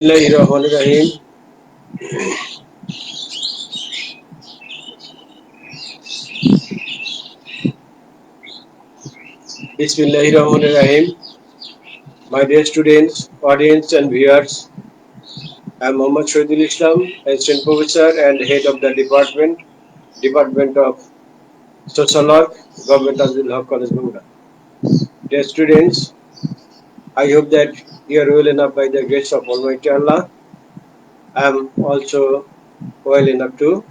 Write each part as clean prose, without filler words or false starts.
Bismillahirrahmanirrahim. Bismillahirrahmanirrahim. My dear students, audience, and viewers, I am Mohammad Shahidul Islam, Assistant Professor and Head of the Department of Sociology, Government Azul Haq College, Bangla. Dear students, I hope that you are well enough by the grace of Almighty Allah. I am also well enough too.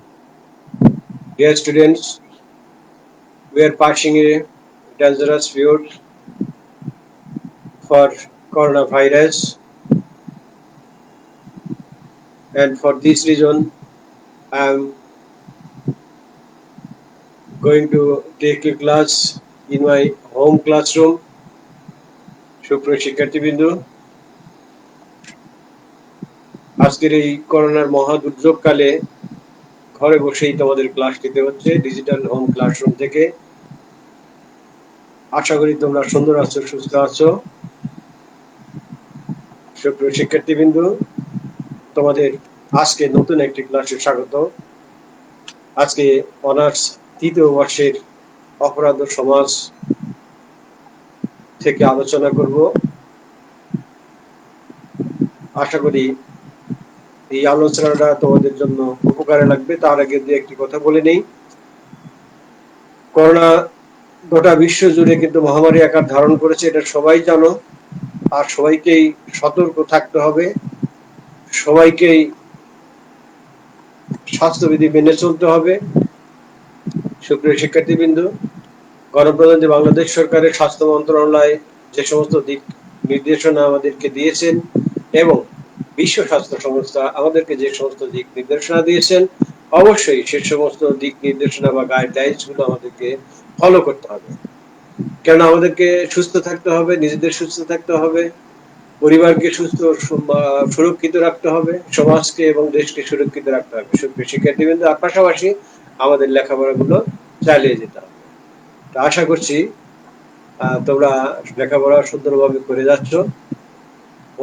Dear students, we are passing a dangerous period for coronavirus, and for this reason, I am going to take a class in my home classroom. সুপ্রিয় শিক্ষার্থীবৃন্দ, আজকের এই করোনার মহা দুর্যোগ কালে ঘরে বসেই তোমাদের ক্লাস নিতে হচ্ছে ডিজিটাল হোম ক্লাসরুম থেকে। আশা করি তোমরা সুন্দর আছো, সুস্থ আছো। সুপ্রিয় শিক্ষার্থীবৃন্দ, তোমাদের আজকে নতুন একটি ক্লাসে স্বাগত। আজকে অনার্স তৃতীয় বর্ষের অপরাধ ও সমাজ থেকে আলোচনা করব। আশা করি এই আলোচনাটা তোমাদের জন্য উপকারে লাগবে। তার আগে দু একটি কথা বলে নেই। করোনা গোটা বিশ্ব জুড়ে কিন্তু মহামারী আকার ধারণ করেছে, এটা সবাই জানো। আর সবাইকেই সতর্ক থাকতে হবে, সবাইকেই স্বাস্থ্যবিধি মেনে চলতে হবে। সুপ্রিয় শিক্ষার্থীবৃন্দ, গণপ্রজাতন্ত্রী বাংলাদেশ সরকারের স্বাস্থ্য মন্ত্রণালয় যে সমস্ত দিক নির্দেশনা আমাদেরকে দিয়েছেন এবং বিশ্ব স্বাস্থ্য সংস্থা আমাদেরকে যে সমস্ত দিক নির্দেশনা দিয়েছেন, অবশ্যই সে সমস্ত দিক নির্দেশনা বা গাইডলাইন্স গুলো আমাদেরকে ফলো করতে হবে। কেন আমাদেরকে সুস্থ থাকতে হবে, নিজেদের সুস্থ থাকতে হবে, পরিবারকে সুস্থ সুরক্ষিত রাখতে হবে, সমাজকে এবং দেশকে সুরক্ষিত রাখতে হবে। শিক্ষার্থীবৃন্দ, আর পাশাপাশি আমাদের লেখাপড়াগুলো চালিয়ে যেতে হবে। আশা করছি তোমরা লেখাপড়া সুন্দরভাবে করে যাচ্ছ।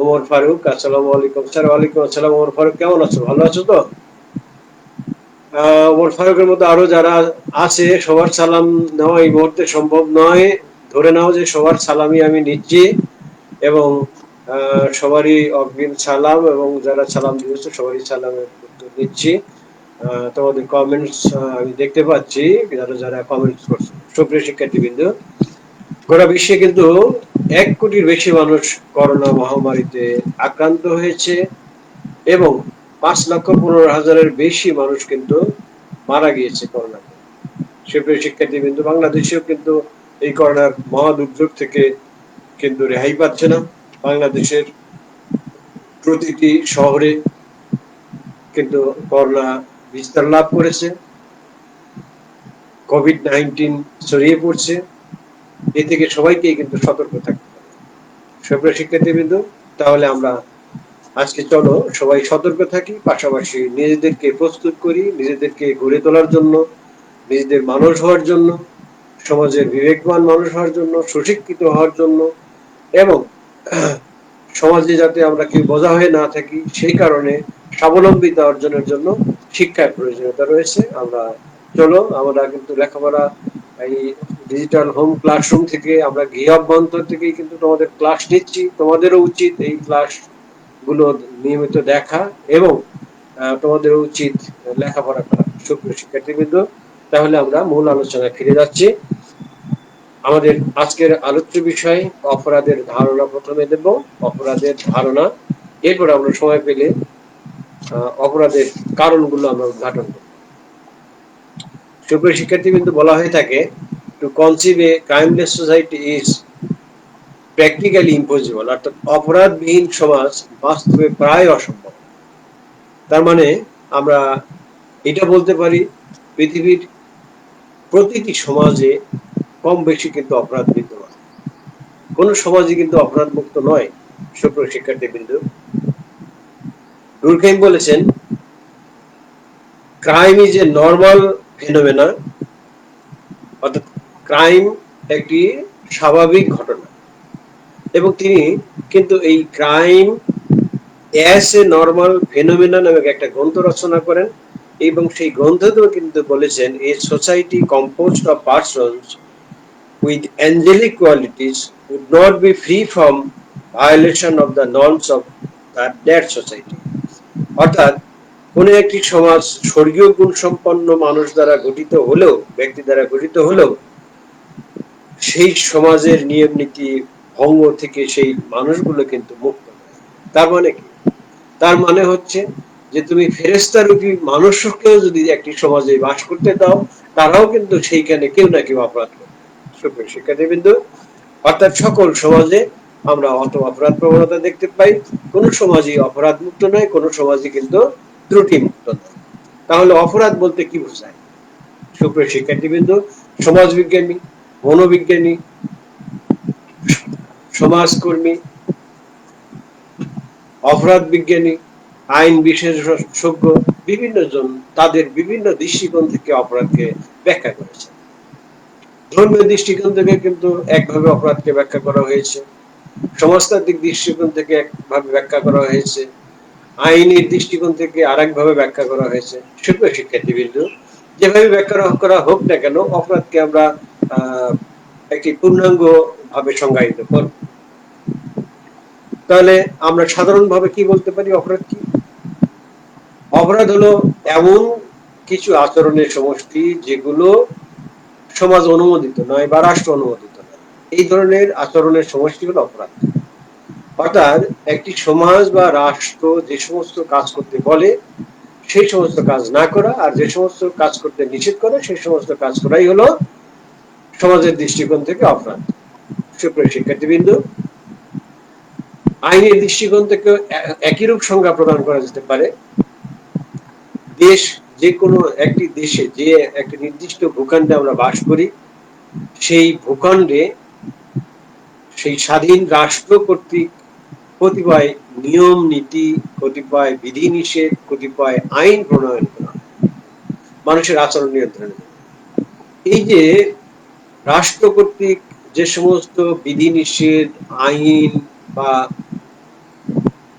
ওমর ফারুক, আসসালামু আলাইকুম। স্যার, ওয়ালাইকুম আসসালাম। ওমর ফারুক, কেমন আছো? ভালো আছো তো? ওমর ফারুকের মতো আরো যারা আছে, সবার সালাম নেওয়া এই মুহূর্তে সম্ভব নয়। ধরে নাও যে সবার সালামই আমি নিচ্ছি এবং সবারই অগ্রিম সালাম, এবং যারা সালাম দিয়েছে সবারই সালামের উত্তর দিচ্ছি। তোমাদের কমেন্টস আমি দেখতে পাচ্ছি, যারা যারা কমেন্টস করছে। সুপ্রিয় শিক্ষার্থীবৃন্দ, গোটা বিশ্বে কিন্তু 1 কোটির বেশি মানুষ করোনা মহামারীতে আক্রান্ত হয়েছে এবং 5,15,000-এর বেশি মানুষ কিন্তু মারা গিয়েছে করোনাতে। সুপ্রিয় শিক্ষার্থীবৃন্দ, বাংলাদেশেও কিন্তু এই করোনার মহা দুর্যোগ থেকে কিন্তু রেহাই পাচ্ছে না। বাংলাদেশের প্রতিটি শহরে কিন্তু করোনা বিস্তার লাভ করেছে, কোভিড-19 ছড়িয়ে পড়ছে। এ থেকে সবাইকেই কিন্তু সতর্ক থাকতে হবে। সুপ্রিয় শিক্ষার্থীবৃন্দ, তাহলে আমরা আজকে চলো সবাই সতর্ক থাকি, পাশাপাশি নিজেদেরকে প্রস্তুত করি, নিজেদেরকে গড়ে তোলার জন্য, নিজেদের মানুষ হওয়ার জন্য, সমাজের বিবেকবান মানুষ হওয়ার জন্য, সুশিক্ষিত হওয়ার জন্য, এবং সমাজে যাতে আমরা কেউ বোঝা হয়ে না থাকি, সেই কারণে স্বাবলম্বিতা অর্জনের জন্য শিক্ষার প্রয়োজনীয়তা রয়েছে। আমরা কিন্তু লেখাপড়া এই ডিজিটাল হোম ক্লাসরুম থেকে, আমরা গৃহ অভ্যন্তর থেকেই কিন্তু তোমাদের ক্লাস নিচ্ছি। তোমাদেরও উচিত এই ক্লাস গুলো নিয়মিত দেখা এবং তোমাদের উচিত লেখাপড়া করা। সুপ্রিয় শিক্ষার্থীবৃন্দ, তাহলে আমরা মূল আলোচনায় ফিরে যাচ্ছি। আমাদের আজকের আলোচ্য বিষয় অপরাধের ধারণা প্রথমে দেব, অপরাধের ধারণা। এরপর আমরা সময় পেলে অপরাধের কারণগুলো আমরা উদ্ঘাটন করব। সুপ্রিয় শিক্ষার্থীবৃন্দ, বলা হয়ে থাকে, to conceive a crimeless society is practically impossible, অর্থাৎ অপরাধবিহীন সমাজ বাস্তবে প্রায় অসম্ভব। তার মানে আমরা এটা বলতে পারি, পৃথিবীর প্রতিটি সমাজে কম বেশি কিন্তু অপরাধ বিদ্যমান, কোন সমাজই কিন্তু অপরাধ মুক্ত নয়। সুপ্রিয় শিক্ষার্থীবৃন্দ, ডুরকেইম বলেছেন, ক্রাইম ইজ এ নর্মাল ফিনোমেনা, অর্থাৎ ক্রাইম একটি স্বাভাবিক ঘটনা, এবং তিনি কিন্তু এই crime as a normal phenomena নামক একটা গ্রন্থ রচনা করেন, এবং সেই গ্রন্থতেও কিন্তু বলেছেন a society composed of persons with angelic qualities would not be free from violation of the norms of that society. অর্থাৎ কোন একটি সমাজ স্বর্গীয় গুণ সম্পন্ন মানুষ দ্বারা গঠিত হলেও, ব্যক্তি দ্বারা গঠিত হলেও, সেই সমাজের নিয়ম নীতি ভঙ্গ থেকে সেই মানুষগুলো কিন্তু মুক্ত নয়। তার মানে কি? তার মানে হচ্ছে যে তুমি ফেরেশতা রূপী মানুষকেও যদি একটি সমাজে বাস করতে দাও, তারাও কিন্তু সেইখানে কেউ না কেউ অপরাধ করে। সুপ্রিয় শিক্ষার্থীবৃন্দ, অর্থাৎ সকল সমাজে আমরা অত অপরাধ প্রবণতা দেখতে পাই। কোন সমাজই অপরাধ মুক্ত নয়, কোন সমাজই কিন্তু ত্রুটি মুক্ত নয়। তাহলে অপরাধ বলতে কি বোঝায়? সুপ্রিয় শিক্ষার্থীবৃন্দ, সমাজবিজ্ঞানী, মনোবিজ্ঞানী, সমাজকর্মী, অপরাধ বিজ্ঞানী, আইন বিশেষজ্ঞ, বিভিন্ন জন তাদের বিভিন্ন দৃষ্টিকোণ থেকে অপরাধকে ব্যাখ্যা করেছে। ধর্মীয় দৃষ্টিকোণ থেকে কিন্তু একভাবে অপরাধকে ব্যাখ্যা করা হয়েছে, সমাজতান্ত্রিক দৃষ্টিকোণ থেকে একভাবে ব্যাখ্যা করা হয়েছে, আইনের দৃষ্টিকোণ থেকে আরেকভাবে ব্যাখ্যা করা হয়েছে। সুপ্রিয় শিক্ষার্থীবৃন্দ, যেভাবে ব্যাখ্যা করা হোক না কেন, অপরাধকে আমরা একটি পূর্ণাঙ্গ ভাবে সংজ্ঞায়িত করব। তাহলে আমরা সাধারণভাবে কি বলতে পারি অপরাধ কি? অপরাধ হলো এমন কিছু আচরণের সমষ্টি যেগুলো সমাজ অনুমোদিত নয় বা রাষ্ট্র অনুমোদিত নয়। এই ধরনের আচরণের সমষ্টি হলো অপরাধ। অর্থাৎ একটি সমাজ বা রাষ্ট্র যে সমস্ত কাজ করতে বলে সেই সমস্ত কাজ না করা, আর যে সমস্ত কাজ করতে নিষেধ করে সেই সমস্ত কাজ করাই হলো সমাজের দৃষ্টিকোণ থেকে অপরাধ। সুপ্রিয় শিক্ষার্থীবৃন্দ, আইনের দৃষ্টিকোণ থেকে একই রূপ সংজ্ঞা প্রদান করা যেতে পারে। দেশ, যে কোনো একটি দেশে যে একটি নির্দিষ্ট ভূখণ্ডে আমরা বাস করি, সেই ভূখণ্ডে সেই স্বাধীন রাষ্ট্র কর্তৃক কতিপয় নিয়ম নীতি, কতিপয় বিধিনিষেধ, কতিপয় আইন প্রণয়ন করা মানুষের আচরণ নিয়ন্ত্রণের। এই যে রাষ্ট্র কর্তৃক যে সমস্ত বিধিনিষেধ, আইন বা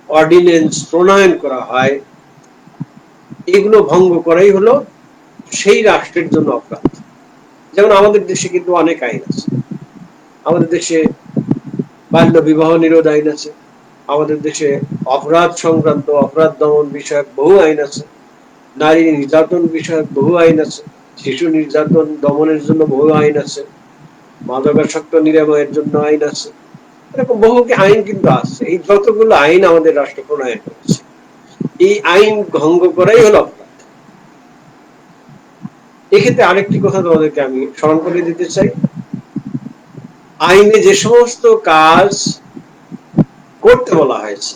অর্ডিন্যান্স প্রণয়ন করা হয়, এগুলো ভঙ্গ করাই হলো সেই রাষ্ট্রের জন্য অপরাধ। যেমন আমাদের দেশে কিন্তু অনেক আইন আছে। আমাদের দেশে বাল্য বিবাহ নিরোধ আইন আছে, আমাদের দেশে অপরাধ সংক্রান্ত, অপরাধ দমন বিষয়ক বহু আইন আছে, নারী নির্যাতন বিষয়ক বহু আইন আছে, শিশু নির্যাতন দমনের জন্য বহু আইন আছে, মাদকাসক্ত নিরাময়ের জন্য আইন আছে। এরকম বহু আইন কিন্তু আছে। এই যতগুলো আইন আমাদের রাষ্ট্র প্রণয়ন করেছে, এই আইন ভঙ্গ করাই হলো অপরাধ। এক্ষেত্রে আরেকটি কথা তোমাদেরকে আমি স্মরণ করে দিতে চাই। আইনে যে সমস্ত কাজ করতে বলা হয়েছে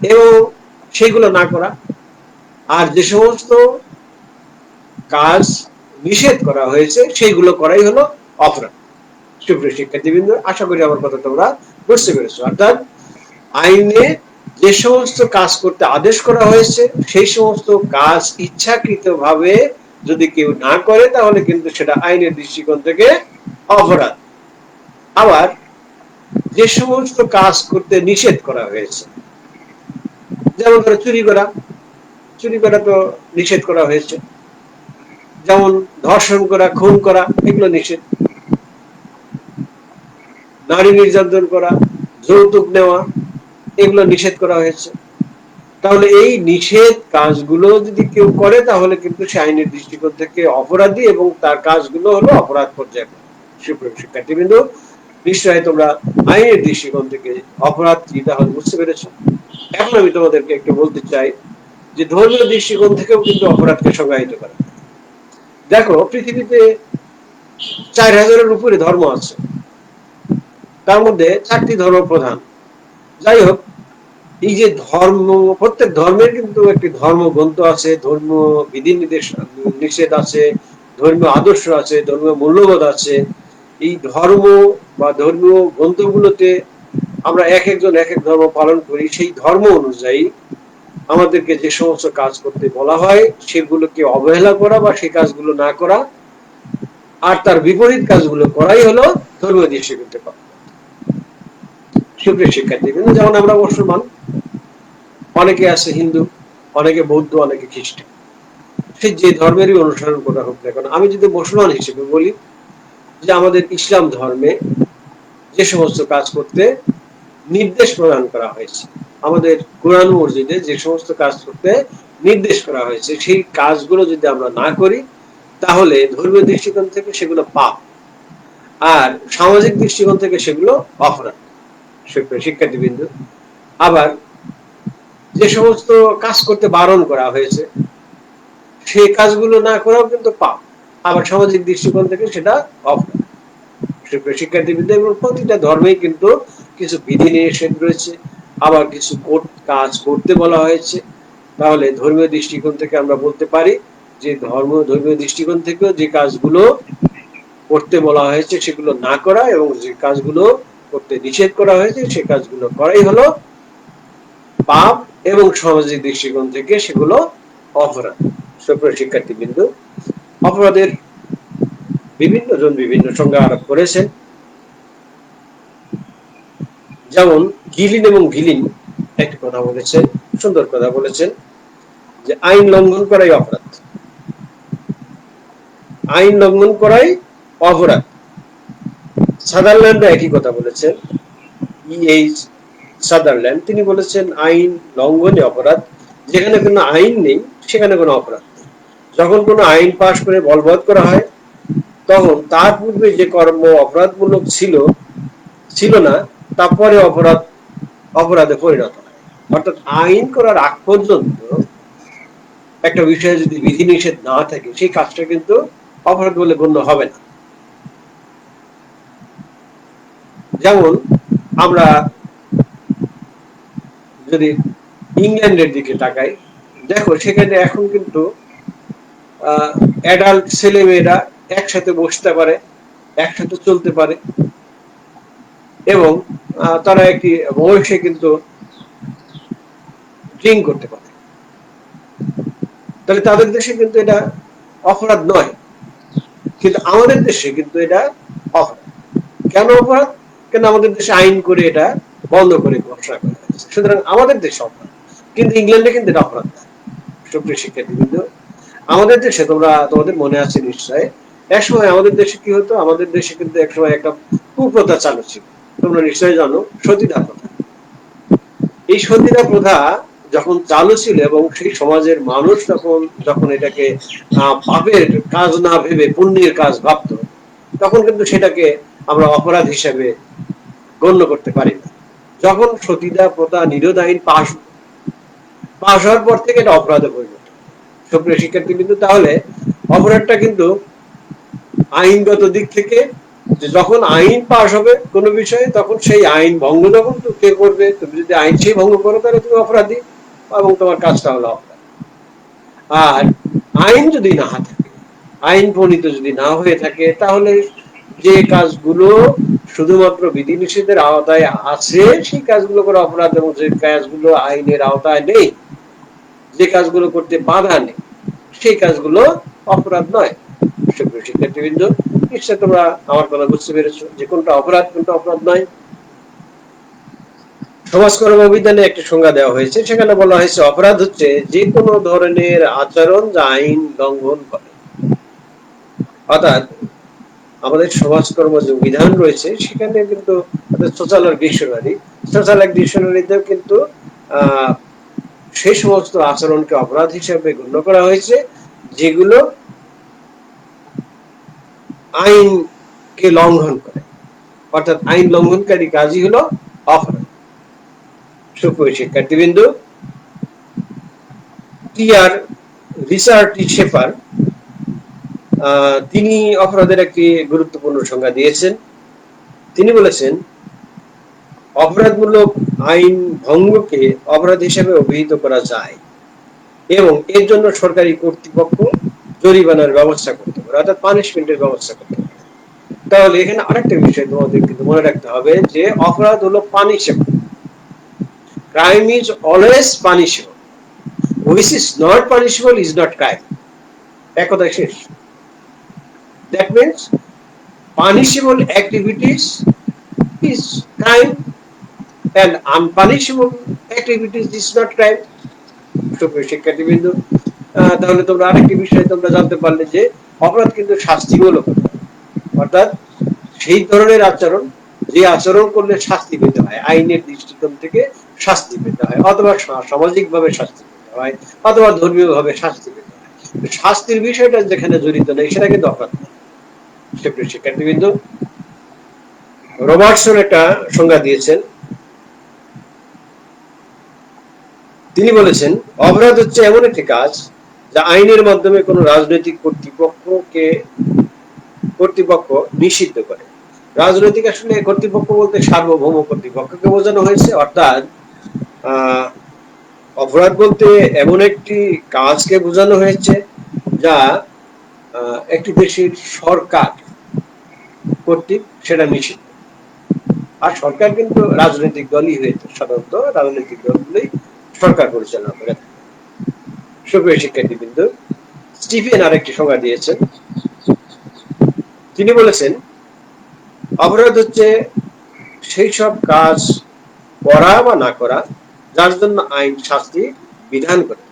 এবং সেগুলো না করা, আর যে সমস্ত কাজ নিষেধ করা হয়েছে সেইগুলো করাই হলো অপরাধ। সুপ্রিয় শিক্ষার্থীবৃন্দ, আশা করি আমার কথা তোমরা বুঝতে পেরেছো। অর্থাৎ আইনে যে সমস্ত কাজ করতে আদেশ করা হয়েছে সেই সমস্ত কাজ ইচ্ছাকৃতভাবে যদি কেউ না করে তাহলে কিন্তু সেটা আইনের দৃষ্টিকোণ থেকে অপরাধ। আবার যে সমস্ত কাজ করতে নিষেধ করা হয়েছে, যেমন ধরো চুরি করা, চুরি করা তো নিষেধ করা হয়েছে। যেমন ধর্ষণ করা, খুন করা, এগুলো নিষেধ। নারী নির্যাতন করা, যৌতুক নেওয়া, এগুলো নিষেধ করা হয়েছে। তাহলে এই নিষেধ কাজগুলো যদি কেউ করে তাহলে কিন্তু সে আইনের দৃষ্টিকোণ থেকে অপরাধী এবং তার কাজগুলো হলো অপরাধ পর্যায়ে। সুপ্রিয় শিক্ষার্থীবৃন্দ, নিশ্চয়ই তোমরা আইনের দৃষ্টিকোণ থেকে অপরাধ কি তাহলে বুঝতে পেরেছো। এখন আমি তোমাদেরকে একটু বলতে চাই যে ধর্মীয় দৃষ্টিকোণ থেকেও কিন্তু অপরাধকে সংজ্ঞায়িত করা। দেখো, পৃথিবীতে 4000-এর উপরে ধর্ম আছে, তার মধ্যে 4টি ধর্ম প্রধান। যাই হোক, এই যে ধর্ম, প্রত্যেক ধর্মের কিন্তু একটি ধর্মগ্রন্থ আছে, ধর্ম বিধি নিষেধ আছে, ধর্মীয় আদর্শ আছে, ধর্মীয় মূল্যবোধ আছে। এই ধর্ম বা ধর্মীয় গ্রন্থগুলোতে আমরা এক একজন এক এক ধর্ম পালন করি। সেই ধর্ম অনুযায়ী আমাদেরকে যে সমস্ত কাজ করতে বলা হয় সেগুলোকে অবহেলা করা বা সেই কাজগুলো না করা, আর তার বিপরীত কাজগুলো করাই হলো ধর্মীয় দৃষ্টিকোণ থেকে। সুপ্রিয় শিক্ষার্থী, যেমন আমরা মুসলমান, অনেকে আছে হিন্দু, অনেকে বৌদ্ধ, অনেকে খ্রিস্টান, সে যে ধর্মেরই অনুসরণ করা হোক না কেন। আমি যদি মুসলমান হিসেবে বলি যে আমাদের ইসলাম ধর্মে যে সমস্ত কাজ করতে নির্দেশ প্রদান করা হয়েছে, আমাদের কোরআন মসজিদে যে সমস্ত কাজ করতে নির্দেশ করা হয়েছে, সেই কাজগুলো যদি আমরা না করি তাহলে ধর্মীয় দৃষ্টিকোণ থেকে সেগুলো পাপ, আর সামাজিক দৃষ্টিকোণ থেকে সেগুলো অপরাধ। শিক্ষার্থীবৃন্দ, আবার যে সমস্ত কাজ করতে বারণ করা হয়েছে সেই কাজগুলো না করাও কিন্তু পাপ, আবার সামাজিক দৃষ্টিকোণ থেকে সেটা অপরাধ। শিক্ষার্থীবৃন্দ, এবং প্রতিটা ধর্মেই কিন্তু কিছু বিধি নিষেধ রয়েছে, আবার কিছু কাজ করতে বলা হয়েছে। তাহলে ধর্মীয় দৃষ্টিকোণ থেকে আমরা বলতে পারি যে ধর্মীয় দৃষ্টিকোণ থেকেও যে কাজগুলো করতে বলা হয়েছে সেগুলো না করা, এবং যে কাজগুলো করতে নিষেধ করা হয়েছে সে কাজগুলো করাই হলো পাপ, এবং সামাজিক দৃষ্টিকোণ থেকে সেগুলো অপরাধ। সুপ্রিয় শিক্ষার্থীবৃন্দ, অপরাধের বিভিন্ন জন বিভিন্ন সংজ্ঞা আরোপ করেছেন। যেমন গিলিন এবং গিলিন একটি কথা বলেছেন, সুন্দর কথা বলেছেন, যে আইন লঙ্ঘন করাই অপরাধ, আইন লঙ্ঘন করাই অপরাধ। সাদারল্যান্ড একই কথা বলেছেন, ইএইচ সাদারল্যান্ড, তিনি বলেছেন আইন লঙ্ঘনই অপরাধ, যেখানে কোনো আইন নেই সেখানে কোনো অপরাধ নেই। যখন কোনো আইন পাশ করে বলবৎ করা হয় তখন তার পূর্বে যে কর্ম অপরাধমূলক ছিল না, তারপরে অপরাধে পরিণত হয়। অর্থাৎ আইন করার আগ পর্যন্ত একটা বিষয়ে যদি বিধিনিষেধ না থাকে সেই কাজটা কিন্তু অপরাধ বলে গণ্য হবে না। যেমন আমরা যদি ইংল্যান্ডের দিকে তাকাই, দেখো সেখানে এখন কিন্তু অ্যাডাল্ট ছেলেমেয়েরা একসাথে বসতে পারে, একসাথে চলতে পারে, এবং তারা একটি বয়সে কিন্তু ড্রিঙ্ক করতে পারে। তাহলে তাদের দেশে কিন্তু এটা অপরাধ নয়, কিন্তু আমাদের দেশে কিন্তু এটা অপরাধ। কেন অপরাধ? কেন আমাদের দেশে আইন করে এটা বন্ধ করে ঘোষণা করা হয়েছে, সুতরাং আমাদের দেশে অপরাধ, কিন্তু ইংল্যান্ডে কিন্তু এটা অপরাধ না। সুপ্রিয় শিক্ষার্থীবৃন্দ, আমাদের দেশে তোমাদের মনে আছে নিশ্চয়, একসময় আমাদের দেশে কি হতো, আমাদের দেশে কিন্তু একসময় একটা কুপ্রথা চালু ছিল, তোমরা নিশ্চয় জানো, সতীদাহ প্রথা। এই সতীদাহ প্রথা যখন চালু ছিল এবং সেই সমাজের মানুষ যখন এটাকে পাপের কাজ না ভেবে পুণ্যের কাজ ভাবত, তখন কিন্তু সেটাকে আমরা অপরাধ হিসেবে গণ্য করতে পারি না। যখন সতীদাহ প্রথা নিরোধ আইন পাশ হওয়ার পর থেকে এটা অপরাধে পরিণত। সুপ্রিয় শিক্ষার্থীবৃন্দ, তাহলে অপরাধটা কিন্তু আইনগত দিক থেকে, যে যখন আইন পাশ হবে কোনো বিষয়ে তখন সেই আইন ভঙ্গ যখন কে করবে, তুমি যদি আইন সেই ভঙ্গ করো তাহলে তুমি অপরাধী, এবং তোমার কাজটা হলো অপরাধ। আর আইন যদি না থাকে, আইন প্রণীত যদি না হয়ে থাকে, তাহলে যে কাজগুলো শুধুমাত্র বিধিনিষেধের আওতায় আছে সেই কাজগুলো করে অপরাধ, এবং যে কাজগুলো আইনের আওতায় নেই, যে কাজগুলো করতে বাধা নেই, সেই কাজগুলো অপরাধ নয়। শিক্ষার্থীবৃন্দ, নিশ্চয় তোমরা আমার কথা বুঝতে পেরেছো যে কোনটা অপরাধ, কোনটা অপরাধ নয়। সমাজকর্ম অভিধানে একটি সংজ্ঞা দেওয়া হয়েছে, সেখানে বলা হয়েছে অপরাধ হচ্ছে যে কোনো ধরনের আচরণ যা আইন লঙ্ঘন করে। অর্থাৎ আমাদের সমাজকর্ম যে বিধান রয়েছে সেখানে কিন্তু সোশ্যাল ডিকশনারিতেও কিন্তু সেই সমস্ত আচরণকে অপরাধ হিসেবে গণ্য করা হয়েছে যেগুলো আইনকে লঙ্ঘন করে, অর্থাৎ আইন লঙ্ঘনকারী কাজই হলো অপরাধ। সুপ্রিয় শিক্ষার্থীবৃন্দ, টিআর রিচার্ড শেফার তিনি অপরাধের একটি গুরুত্বপূর্ণ সংজ্ঞা দিয়েছেন। তিনি বলেছেন অপরাধমূলক আইন ভঙ্গকে অপরাধ হিসেবে অভিহিত করা যায় এবং এর জন্য সরকারি কর্তৃপক্ষ জরিমানার ব্যবস্থা করতে পারে, অর্থাৎ পানিশমেন্টের ব্যবস্থা করতে পারে। তাহলে এখানে আরেকটা বিষয় তোমাদের কিন্তু মনে রাখতে হবে যে অপরাধ হলো punishable, crime is always punishable, which is not punishable is not crime। এক কথা শেষ। That means punishable activities is crime and unpunishable activities is not crime. সুপ্রিয় শিক্ষার্থীবৃন্দ, তাহলে তোমরা আরেকটি বিষয় তোমরা জানতে পারলে যে অপরাধ কিন্তু শাস্তিমূলক, অর্থাৎ সেই ধরনের আচরণ যে আচরণ করলে শাস্তি পেতে হয়, আইনের দৃষ্টিকোণ থেকে শাস্তি পেতে হয়, অথবা সামাজিক ভাবে শাস্তি পেতে হয়, অথবা ধর্মীয় ভাবে শাস্তি পেতে হয়। শাস্তির বিষয়টা যেখানে জড়িত নেই সেটা কিন্তু অপরাধ। সুপ্রিয় শিক্ষার্থীবৃন্দ, রবার্টসন একটা সংজ্ঞা দিয়েছেন। তিনি বলেছেন, অপরাধ হচ্ছে এমন একটি কাজ যা আইনের মাধ্যমে কোনো রাজনৈতিক কর্তৃপক্ষ নিষিদ্ধ করে। রাজনৈতিক আসলে কর্তৃপক্ষ বলতে সার্বভৌম কর্তৃপক্ষকে বোঝানো হয়েছে, অর্থাৎ অপরাধ বলতে এমন একটি কাজকে বোঝানো হয়েছে যা একটি দেশের সরকার কর্তৃক সেটা নিষিদ্ধ। আর সরকার কিন্তু রাজনৈতিক দলই হয়েছে, সাধারণত রাজনৈতিক দলগুলি সরকার পরিচালনা করে। সুপ্রিয় শিক্ষার্থীবৃন্দ, স্টিফেন আরেকটি সংজ্ঞা দিয়েছেন। তিনি বলেছেন, অপরাধ হচ্ছে সেই সব কাজ করা বা না করা যার জন্য আইন শাস্তি বিধান করে।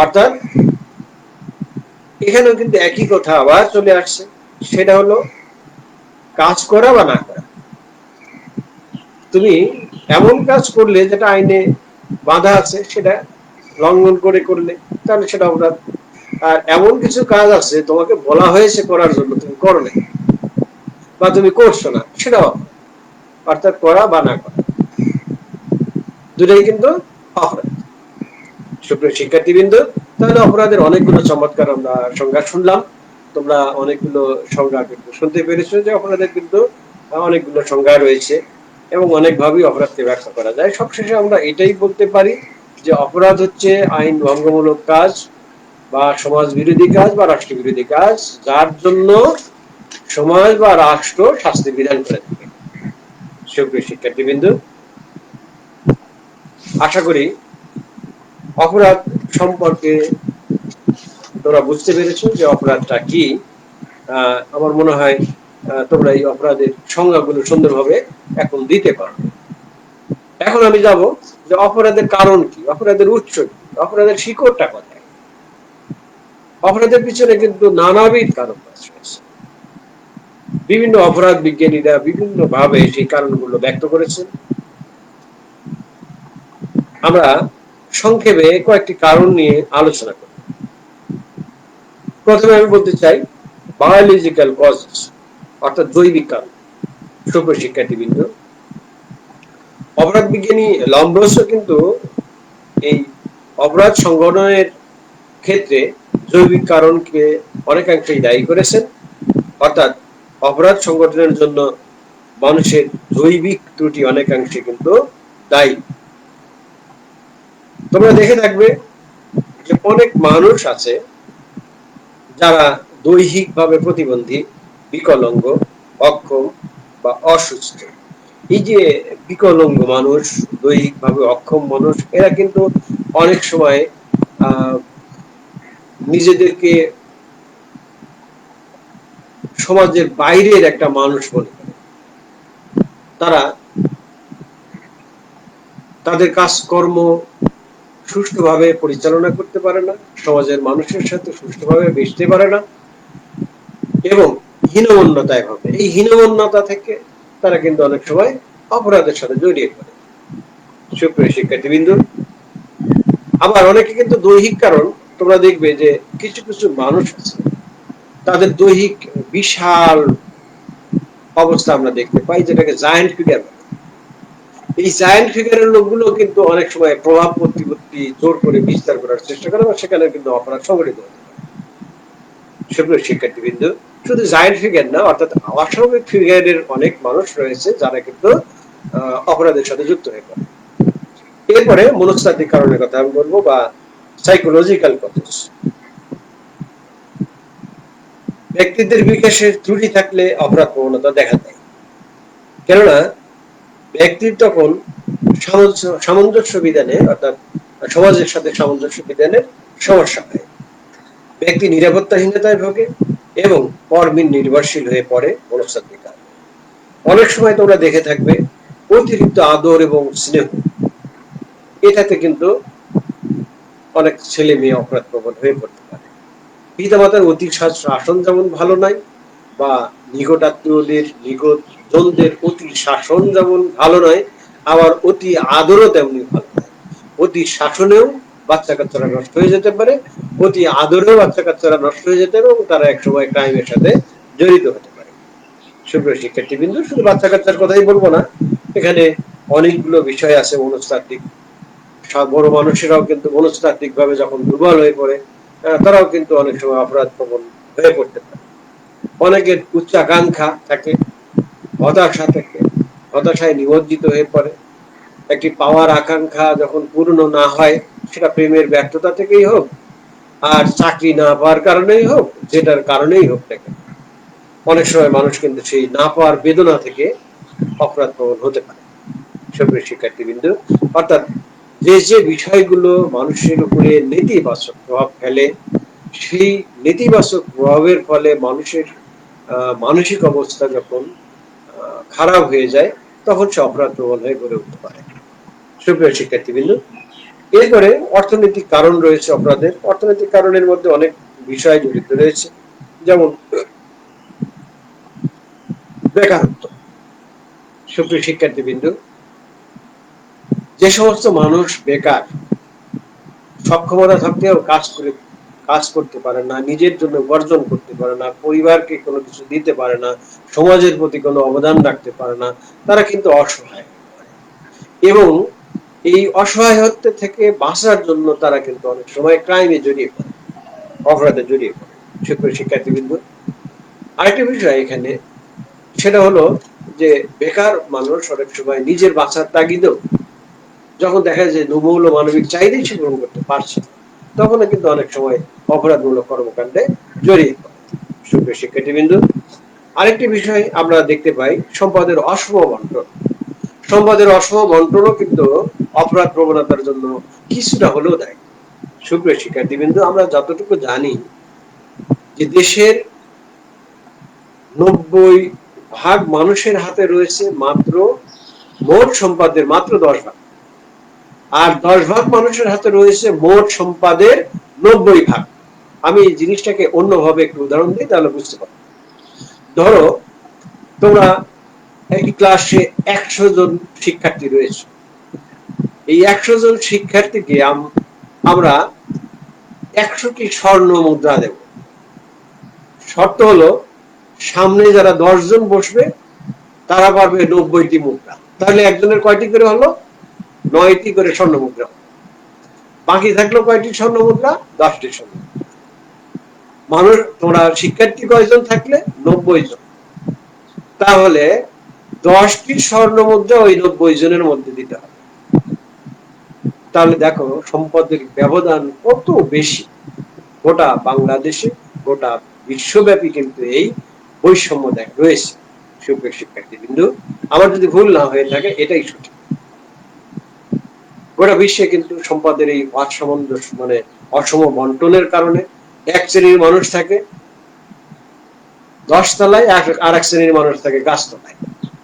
অর্থাৎ এখানেও কিন্তু একই কথা আবার চলে আসছে, সেটা হলো কাজ করা বা না করা। তুমি এমন কাজ করলে যেটা আইনে বাধা আছে, সেটা লঙ্ঘন করে করলে তাহলে সেটা অপরাধ। আর এমন কিছু কাজ আছে তোমাকে বলা হয়েছে করার জন্য তুমি করো না বা তুমি করছো না, সেটাও অর্থাৎ করা বা না করা, দুটাই কিন্তু অপরাধ। সুপ্রিয় শিক্ষার্থীবৃন্দ, তাহলে অপরাধের অনেকগুলো চমৎকার আমরা সংজ্ঞা শুনলাম। তোমরা অনেকগুলো সংজ্ঞা কিন্তু শুনতে পেরেছো যে অপরাধের কিন্তু অনেকগুলো সংজ্ঞা রয়েছে এবং অনেকভাবেই অপরাধকে ব্যাখ্যা করা যায়। সবশেষে আমরা এটাই বলতে পারি যে অপরাধ হচ্ছে আইন ভঙ্গমূলক কাজ বা সমাজ বিরোধী কাজ বা রাষ্ট্র বিরোধী কাজ যার জন্য সমাজ বা রাষ্ট্র শাস্তি বিধান করে থাকে। সুপ্রিয় শিক্ষার্থীবৃন্দ, আশা করি অপরাধ সম্পর্কে তোমরা বুঝতে পেরেছো যে অপরাধটা কি। আমার মনে হয় তোমরা এই অপরাধের সংজ্ঞাগুলো সুন্দরভাবে এখন দিতে পারো। এখন আমি যাব যে অপরাধের কারণ কি, অপরাধের উৎস কি, অপরাধের শিকড়টা কোথায়। অপরাধের পিছনে কিন্তু নানাবিধ কারণ রয়েছে। বিভিন্ন অপরাধ বিজ্ঞানীরা বিভিন্ন ভাবে সেই কারণগুলো ব্যক্ত করেছেন। আমরা সংক্ষেপে কয়েকটি কারণ নিয়ে আলোচনা করি। প্রথমে আমি বলতে চাই বায়োলজিক্যাল কজেস, অর্থাৎ জৈবিক কারণ। সুপ্রিয় শিক্ষার্থীবৃন্দ, অপরাধ বিজ্ঞানী লম্ব্রোসও কিন্তু এই অপরাধ সংগঠনের ক্ষেত্রে জৈবিক কারণকে অনেকাংশেই দায়ী করেছেন, অর্থাৎ অপরাধ সংগঠনের জন্য মানুষের জৈবিক ত্রুটি অনেকাংশে কিন্তু দায়ী। তোমরা দেখে থাকবে যে অনেক মানুষ আছে যারা দৈহিকভাবে প্রতিবন্ধী, বিকলাঙ্গ, অক্ষম বা অসুস্থ। এই যে বিকলাঙ্গ মানুষ, দৈহিকভাবে অক্ষম মানুষ, এরা কিন্তু অনেক সময় নিজেদেরকে সমাজের বাইরের একটা মানুষ মনে করে। তারা তাদের কাজকর্ম সুষ্ঠুভাবে পরিচালনা করতে পারে না, সমাজের মানুষের সাথে সুষ্ঠুভাবে মিশতে পারে না এবং হীনমন্যতায় ভাবে। এই হীনমন্যতা থেকে তারা কিন্তু অনেক সময় অপরাধের সাথে জড়িয়ে পড়ে। সুপ্রিয় শিক্ষার্থীবৃন্দ, আবার অনেকে কিন্তু দৈহিক কারণ, তোমরা দেখবে যে কিছু কিছু মানুষ আছে তাদের দৈহিক বিশাল অবস্থা আমরা দেখতে পাই, যেটাকে জায়ান্ট ফিগার। এই জায়ান্ট ফিগারের লোকগুলো কিন্তু অনেক সময় প্রভাব প্রতিপত্তি জোর করে বিস্তার করার চেষ্টা করে এবং সেখানে কিন্তু অপরাধ সংঘটিত হতে পারে। সুপ্রিয় শিক্ষার্থীবৃন্দ, শুধু জায়ান্ট ফিগার না, অর্থাৎ অস্বাভাবিক ফিগারের অনেক মানুষ রয়েছে যারা কিন্তু অপরাধের সাথে যুক্ত হয়ে পড়ে। এরপরে মনস্তাত্ত্বিক কারণের কথা আমি বলবো, বা সাইকোলজিক্যাল কজেস। ব্যক্তিত্বের বিকাশের ত্রুটি থাকলে অপরাধ প্রবণতা দেখা দেয়, কেননা ব্যক্তির তখন সামঞ্জস্য বিধানে, অর্থাৎ সমাজের সাথে সামঞ্জস্য বিধানের সমস্যা হয়। ব্যক্তি নিরাপত্তাহীনতায় ভোগে এবং পরমিন নির্ভরশীল হয়ে পড়ে মনস্তাত্ত্বিক কারণে। অনেক সময় তোমরা দেখে থাকবে অতিরিক্ত আদর এবং স্নেহ, এটাতে কিন্তু অনেক ছেলে মেয়ে অপরাধ প্রবণ হয়ে পড়তে পারে। পিতামাতার অতি শাসন যেমন ভালো নয়, বা নিকট আত্মীয়দের নিকট জনদের অতি শাসন যেমন ভালো নয়, আবার অতি আদরও তেমনি ভালো নয়। অতি শাসনেও বাচ্চা কাচ্চারা নষ্ট হয়ে যেতে পারে, অতি আদরেও বাচ্চা কাচ্চারা নষ্ট হয়ে যেতে পারে এবং তারা একসময় ক্রাইমের সাথে জড়িত হতে পারে। সুপ্রিয় শিক্ষার্থী বিন্দু, শুধু বাচ্চা কাচ্চার কথাই বলবো না, এখানে অনেকগুলো বিষয় আছে মনস্তাত্ত্বিক। বড় মানুষেরাও কিন্তু মনস্তাত্ত্বিক ভাবে যখন দুর্বল হয়ে পড়ে, তারাও কিন্তু অনেক সময় অপরাধ প্রবণ হয়ে পড়তে পারে। অনেকের উচ্চাকাঙ্ক্ষা থাকে, হতাশা থাকে, হতাশায় নিমজ্জিত হয়ে পড়ে। একটি পাওয়ার আকাঙ্ক্ষা যখন পূর্ণ না হয়, সেটা প্রেমের ব্যর্থতা থেকেই হোক, আর চাকরি না পাওয়ার কারণেই হোক, যেটার কারণেই হোক না কেন, অনেক সময় মানুষ কিন্তু সেই না পাওয়ার বেদনা থেকে অপরাধ প্রবণ হতে পারে। সুপ্রিয় শিক্ষার্থীবৃন্দ, অর্থাৎ যে যে বিষয়গুলো মানুষের উপরে নেতিবাচক প্রভাব ফেলে, সেই নেতিবাচক প্রভাবের ফলে মানুষের মানসিক অবস্থা যখন খারাপ হয়ে যায়, তখন সে অপরাধ প্রবণ হয়ে গড়ে উঠতে পারে। সুপ্রিয় শিক্ষার্থীবৃন্দ, এরপরে অর্থনৈতিক কারণ রয়েছে অপরাধের। অর্থনৈতিক কারণের মধ্যে অনেক বিষয় জড়িত রয়েছে, যেমন বেকারত্ব। সুপ্রিয় শিক্ষার্থীবৃন্দ, যে সমস্ত মানুষ বেকার, সক্ষমতা থাকতেও কাজ করতে পারে না, নিজের জন্য উপার্জন করতে পারে না, পরিবারকে কোনো কিছু দিতে পারে না, সমাজের প্রতি কোনো অবদান রাখতে পারে না, তারা কিন্তু অসহায়। এবং এই অসহায়ত্ব থেকে বাঁচার জন্য তারা কিন্তু অনেক সময় ক্রাইমে জড়িয়ে পড়ে, অপরাধে জড়িয়ে পড়ে। সুপ্রিয় শিক্ষার্থীবৃন্দ, আরেকটি বিষয় এখানে, সেটা হলো যে বেকার মানুষ অনেক সময় নিজের বাঁচার তাগিদেও যখন দেখা যায় মৌল মানবিক চাহিদাই সে পূরণ করতে পারছে, তখন কিন্তু অনেক সময় অপরাধমূলক কর্মকাণ্ডে জড়িয়ে পড়ে। সুপ্রিয় শিক্ষার্থীবৃন্দ, আরেকটি বিষয় আমরা দেখতে পাই, সম্পদের অসম বন্টন। সম্পদের অসম বন্টনও কিন্তু অপরাধ প্রবণতার জন্য কিছুটা হলেও দায়ী। সুপ্রিয় শিক্ষার্থীবৃন্দ, আমরা যতটুকু জানি যে দেশের 90% মানুষের হাতে রয়েছে মাত্র মোট সম্পদের মাত্র 10%, আর 10% মানুষের হাতে রয়েছে মোট সম্পদের 90%। আমি এই জিনিসটাকে অন্যভাবে একটু উদাহরণ দিই, তাহলে বুঝতে পারবো। ধরো তোমরা একটি ক্লাসে 100 জন শিক্ষার্থী রয়েছে। এই 100 জন শিক্ষার্থীকে আমরা 100টি স্বর্ণ মুদ্রা দেব। শর্ত হলো সামনে যারা 10 জন বসবে তারা পারবে 90টি মুদ্রা। তাহলে একজনের কয়টি করে হলো? 9টি করে স্বর্ণ মুদ্রা। বাকি থাকলো কয়টি স্বর্ণ মুদ্রা? 10টি স্বর্ণ। মানুষ, তোমরা শিক্ষার্থী কয়জন থাকলে? 90 জন। তাহলে 10টি স্বর্ণ মুদ্রা ওই 90 জনের মধ্যে দিতে হবে। তাহলে দেখো সম্পদের ব্যবধান কত বেশি। গোটা বাংলাদেশে, গোটা বিশ্বব্যাপী কিন্তু এই বৈষম্য রয়েছে। সুপ্রিয় শিক্ষার্থীবৃন্দ, আমার যদি ভুল না হয়ে থাকে এটাই সঠিক। গোটা বিশ্বে কিন্তু সম্পদের এই অসামঞ্জস্য, মানে অসম বন্টনের কারণে এক শ্রেণীর মানুষ থাকে 10 তলায়, আর এক শ্রেণীর মানুষ থাকে গাছতলায়।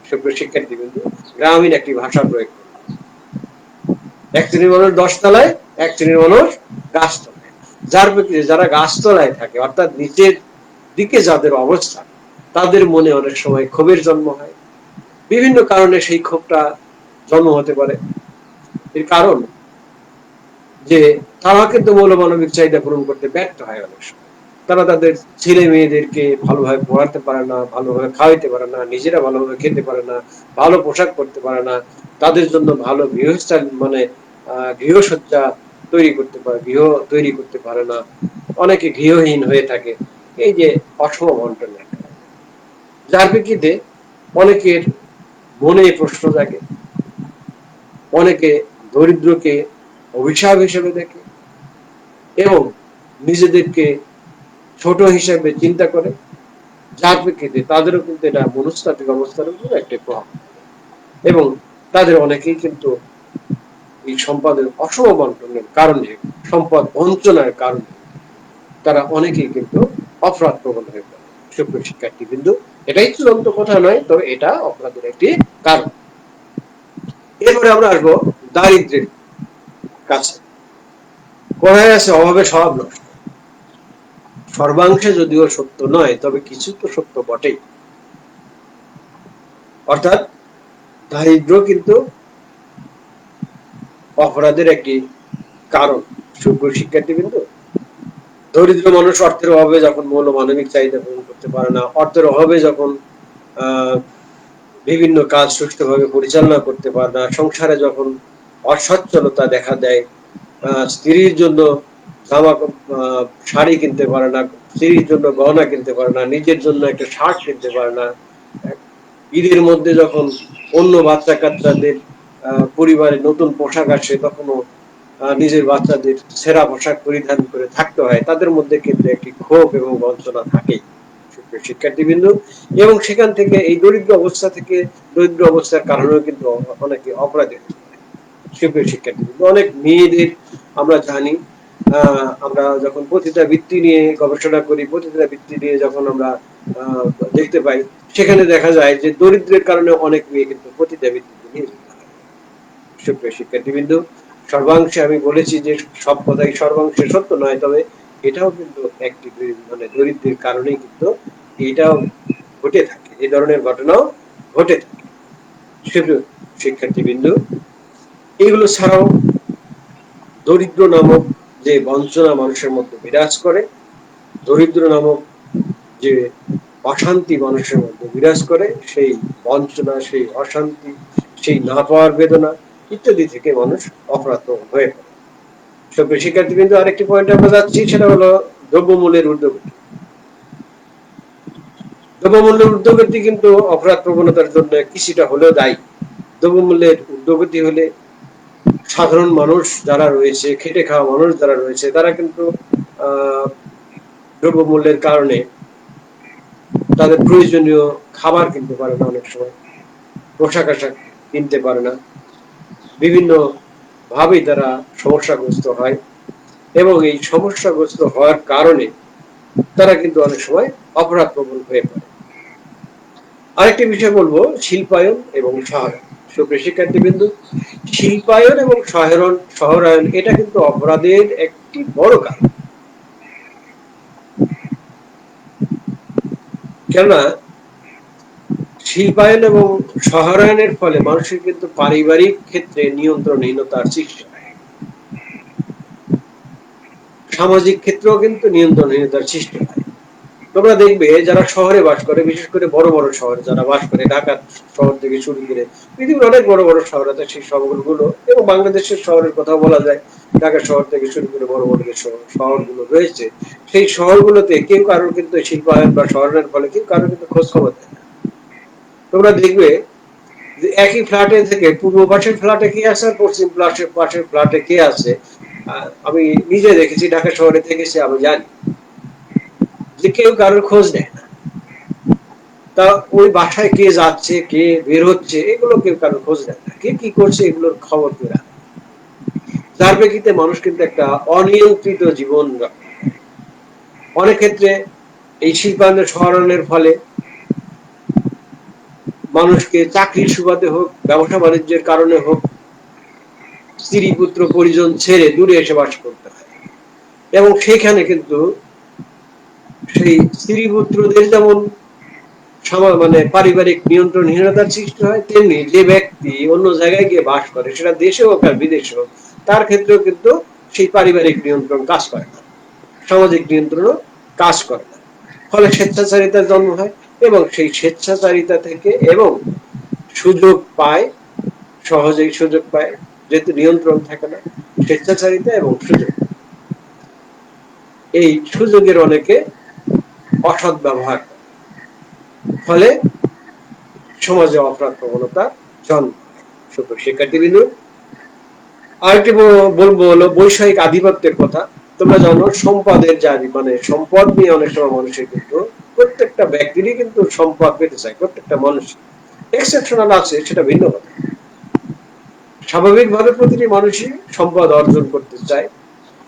সুপ্রিয় শিক্ষার্থীবৃন্দ, গ্রামীণ একটি ভাষা প্রয়োগ করলাম। এক শ্রেণীর মানুষ 10 তলায়, এক শ্রেণীর মানুষ গাছতলায়। যারা গাছতলায় থাকে, অর্থাৎ নিচের দিকে যাদের অবস্থান, তাদের মনে অনেক সময় ক্ষোভের জন্ম হয়। বিভিন্ন কারণে সেই ক্ষোভটা জন্ম হতে পারে। এর কারণ যে তারা কিন্তু মৌলমানবিক চাহিদা পূরণ করতে ব্যর্থ হয় অনেক সময়। তারা তাদের ছেলে মেয়েদেরকে ভালোভাবে পড়াতে পারে না, ভালোভাবে খাওয়াইতে পারে না, নিজেরা ভালোভাবে খেতে পারে না, ভালো পোশাক পরতে পারে না, তাদের জন্য ভালো গৃহস্থান, মানে গৃহসজ্জা গৃহ তৈরি করতে পারে না, অনেকে গৃহহীন হয়ে থাকে। এই যে অসম বন্টনের, যার প্রেক্ষিতে অনেকের মনে প্রশ্ন জাগে, অনেকে দরিদ্রকে অভিশাপ হিসেবে দেখে এবং নিজেদেরকে ছোট হিসেবে চিন্তা করে, যার প্রেক্ষিতে তাদেরও কিন্তু এটা মনস্তাত্ত্বিক অবস্থার উপর একটা প্রভাব, এবং তাদের অনেকেই কিন্তু এই সম্পদের অসম বন্টনের কারণে, সম্পদ বঞ্চনার কারণে তারা অনেকেই কিন্তু অপরাধ প্রবণ হয়ে পড়ে। সুপ্রিয় শিক্ষার্থী বিন্দু, এটাই চূড়ান্ত কথা নয়, তবে এটা অপরাধের একটি কারণ। এরপরে আমরা আসবো দারিদ্রের কাছে। কোথায় আছে অভাবে স্বভাব নষ্ট। সর্বাংশে যদিও সত্য নয়, তবে কিছু তো সত্য বটেই। অর্থাৎ দারিদ্র কিন্তু অপরাধের একটি কারণ। সুপ্রিয় শিক্ষার্থীবৃন্দ, দরিদ্র মানুষ অর্থের অভাবে যখন মৌল মানবিক চাহিদা পূরণ করতে পারে না, অর্থের অভাবে যখন বিভিন্ন কাজ সুষ্ঠুভাবে পরিচালনা করতে পারে না, সংসারে যখন অসচ্ছলতা দেখা দেয়, স্ত্রীর জন্য জামা শাড়ি কিনতে পারে না, স্ত্রীর জন্য গহনা কিনতে পারে না, নিজের জন্য একটা শার্ট কিনতে পারে না, ঈদের মধ্যে যখন অন্য বাচ্চা কাচ্চাদের পরিবারে নতুন পোশাক আসে, তখনও নিজের বাচ্চাদের ছেঁড়া পোশাক পরিধান করে থাকতে হয়, তাদের মধ্যে কিন্তু একটি ক্ষোভ এবং বঞ্চনা থাকেই শিক্ষার্থীবৃন্দ। এবং সেখান থেকে এই দরিদ্র অবস্থা থেকে, দরিদ্র অবস্থার কারণেও কিন্তু অনেকে অপরাধী। সুপ্রিয় শিক্ষার্থীবৃন্দ, অনেক মেয়েদের আমরা জানি, আমরা যখন পতিতাবৃত্তি নিয়ে গবেষণা করি, পতিতাবৃত্তি নিয়ে যখন আমরা দেখতে পাই, সেখানে দেখা যায় যে দরিদ্রের কারণে অনেক মেয়ে কিন্তু পতিতাবৃত্তিতে নিয়ে যেতে হয়। সুপ্রিয় শিক্ষার্থীবৃন্দ, সর্বাংশে আমি বলেছি যে সব কথাই সর্বাংশে সত্য নয়, তবে এটাও কিন্তু একটি মানে দরিদ্রের কারণেই কিন্তু এটাও ঘটে থাকে, এই ধরনের ঘটনাও ঘটে থাকে। সুপ্রিয় শিক্ষার্থীবৃন্দ, এগুলো ছাড়াও দরিদ্র নামক যে বঞ্চনা মানুষের মধ্যে বিরাজ করে, দরিদ্র নামক যে অশান্তি মানুষের মধ্যে বিরাজ করে, সেই বঞ্চনা, সেই অশান্তি, সেই না পাওয়ার বেদনা ইত্যাদি থেকে মানুষ অপরাধ হয়ে পড়ে। সুপ্রিয় শিক্ষার্থীবৃন্দ, আরেকটি পয়েন্ট আমরা যাচ্ছি, সেটা হলো দ্রব্যমূল্যের ঊর্ধ্বগতি। দ্রব্যমূল্যের ঊর্ধ্বগতি কিন্তু অপরাধ প্রবণতার জন্য কিছুটা হলেও দায়ী। দ্রব্যমূল্যের ঊর্ধ্বগতি হলে সাধারণ মানুষ যারা রয়েছে, খেটে খাওয়া মানুষ যারা রয়েছে, তারা কিন্তু দ্রব্যমূল্যের কারণে তাদের প্রয়োজনীয় খাবার কিনতে পারে না, অনেক সময় পোশাক আশাক কিনতে পারে না, বিভিন্ন ভাবেই তারা সমস্যাগ্রস্ত হয়, এবং এই সমস্যাগ্রস্ত হওয়ার কারণে তারা কিন্তু অনেক সময় অপরাধ প্রবণ হয়ে পড়ে। আরেকটি বিষয় বলবো, শিল্পায়ন এবং শহরায়ন। সুপ্রিয় শিক্ষার্থীবৃন্দ, শিল্পায়ন এবং শহরায়ন এটা কিন্তু অপরাধের একটি বড় কারণ। কেননা শিল্পায়ন এবং শহরায়নের ফলে মানুষের কিন্তু পারিবারিক ক্ষেত্রে নিয়ন্ত্রণহীনতার সৃষ্টি হয়, সামাজিক ক্ষেত্রেও কিন্তু নিয়ন্ত্রণহীনতার সৃষ্টি হয়। তোমরা দেখবে যারা শহরে বাস করে, বিশেষ করে বড় বড় শহরে যারা বাস করে, ঢাকা শহর থেকে শুরু করে পৃথিবীর অনেক বড় বড় শহর আছে, সেই শহরগুলো এবং বাংলাদেশের শহরের কথা বলা যায়, ঢাকা শহর থেকে শুরু করে বড় বড় যে শহরগুলো রয়েছে, সেই শহরগুলোতে কেউ কারোর কিন্তু শিল্পায়ন বা শহরের ফলে কেউ কারোর কিন্তু খোঁজ খবর দেয় না। তোমরা দেখবে যে একই ফ্ল্যাটে থেকে পূর্ব পাশের ফ্ল্যাটে কে আছে আর পশ্চিম পাশের ফ্ল্যাটে কে আছে, আমি নিজে দেখেছি, ঢাকা শহরে থেকেছি, আমি জানি যে কেউ কারোর খোঁজ নেয় না। তা ওই বাসায় কে যাচ্ছে, কে বের হচ্ছে, এগুলো কেউ কারোর খোঁজ নেয় না, কে কি করছে এগুলোর খবর কেউ রাখে। যার প্রেক্ষিতে মানুষ কিন্তু একটা অনিয়ন্ত্রিত জীবন, অনেক ক্ষেত্রে এই শিল্পায়নের শহরায়নের ফলে মানুষকে চাকরির সুবাদে হোক, ব্যবসা বাণিজ্যের কারণে হোক, স্ত্রী পুত্র পরিজন ছেড়ে দূরে এসে বাস করতে হয়, এবং সেখানে কিন্তু সেই স্ত্রী পুত্রদের যেমন মানে পারিবারিক নিয়ন্ত্রণহীনতার সৃষ্টি হয়, তেমনি যে ব্যক্তি অন্য জায়গায় গিয়ে বাস করে, সেটা দেশে হোক আর বিদেশে হোক, তার ক্ষেত্রেও কিন্তু সেই পারিবারিক নিয়ন্ত্রণ কাজ করে না, সামাজিক নিয়ন্ত্রণও কাজ করে না। ফলে স্বেচ্ছাচারিতার জন্ম হয়, এবং সেই স্বেচ্ছাচারিতা থেকে এবং সুযোগ পায়, সহজেই সুযোগ পায়, যেহেতু নিয়ন্ত্রণ থাকে না, স্বেচ্ছাচারিতা এবং সুযোগ, এই সুযোগের অনেকে অসৎ ব্যবহার, ফলে সমাজে অপরাধ প্রবণতা জন্ম। সুপ্রিয় শিক্ষার্থীবৃন্দ, আরেকটি বলবো হলো বৈষয়িক আধিপত্যের কথা। তোমরা জানো সম্পদের জারি, মানে সম্পদ নিয়ে অনেক সময় মানুষের কিন্তু প্রত্যেকটা ব্যক্তিরই কিন্তু সম্পদ পেতে চায়, প্রত্যেকটা মানুষ, এক্সেপশনাল আছে সেটা ভিন্ন কথা। স্বাভাবিকভাবে প্রতিটি মানুষই সম্পদ অর্জন করতে চায়,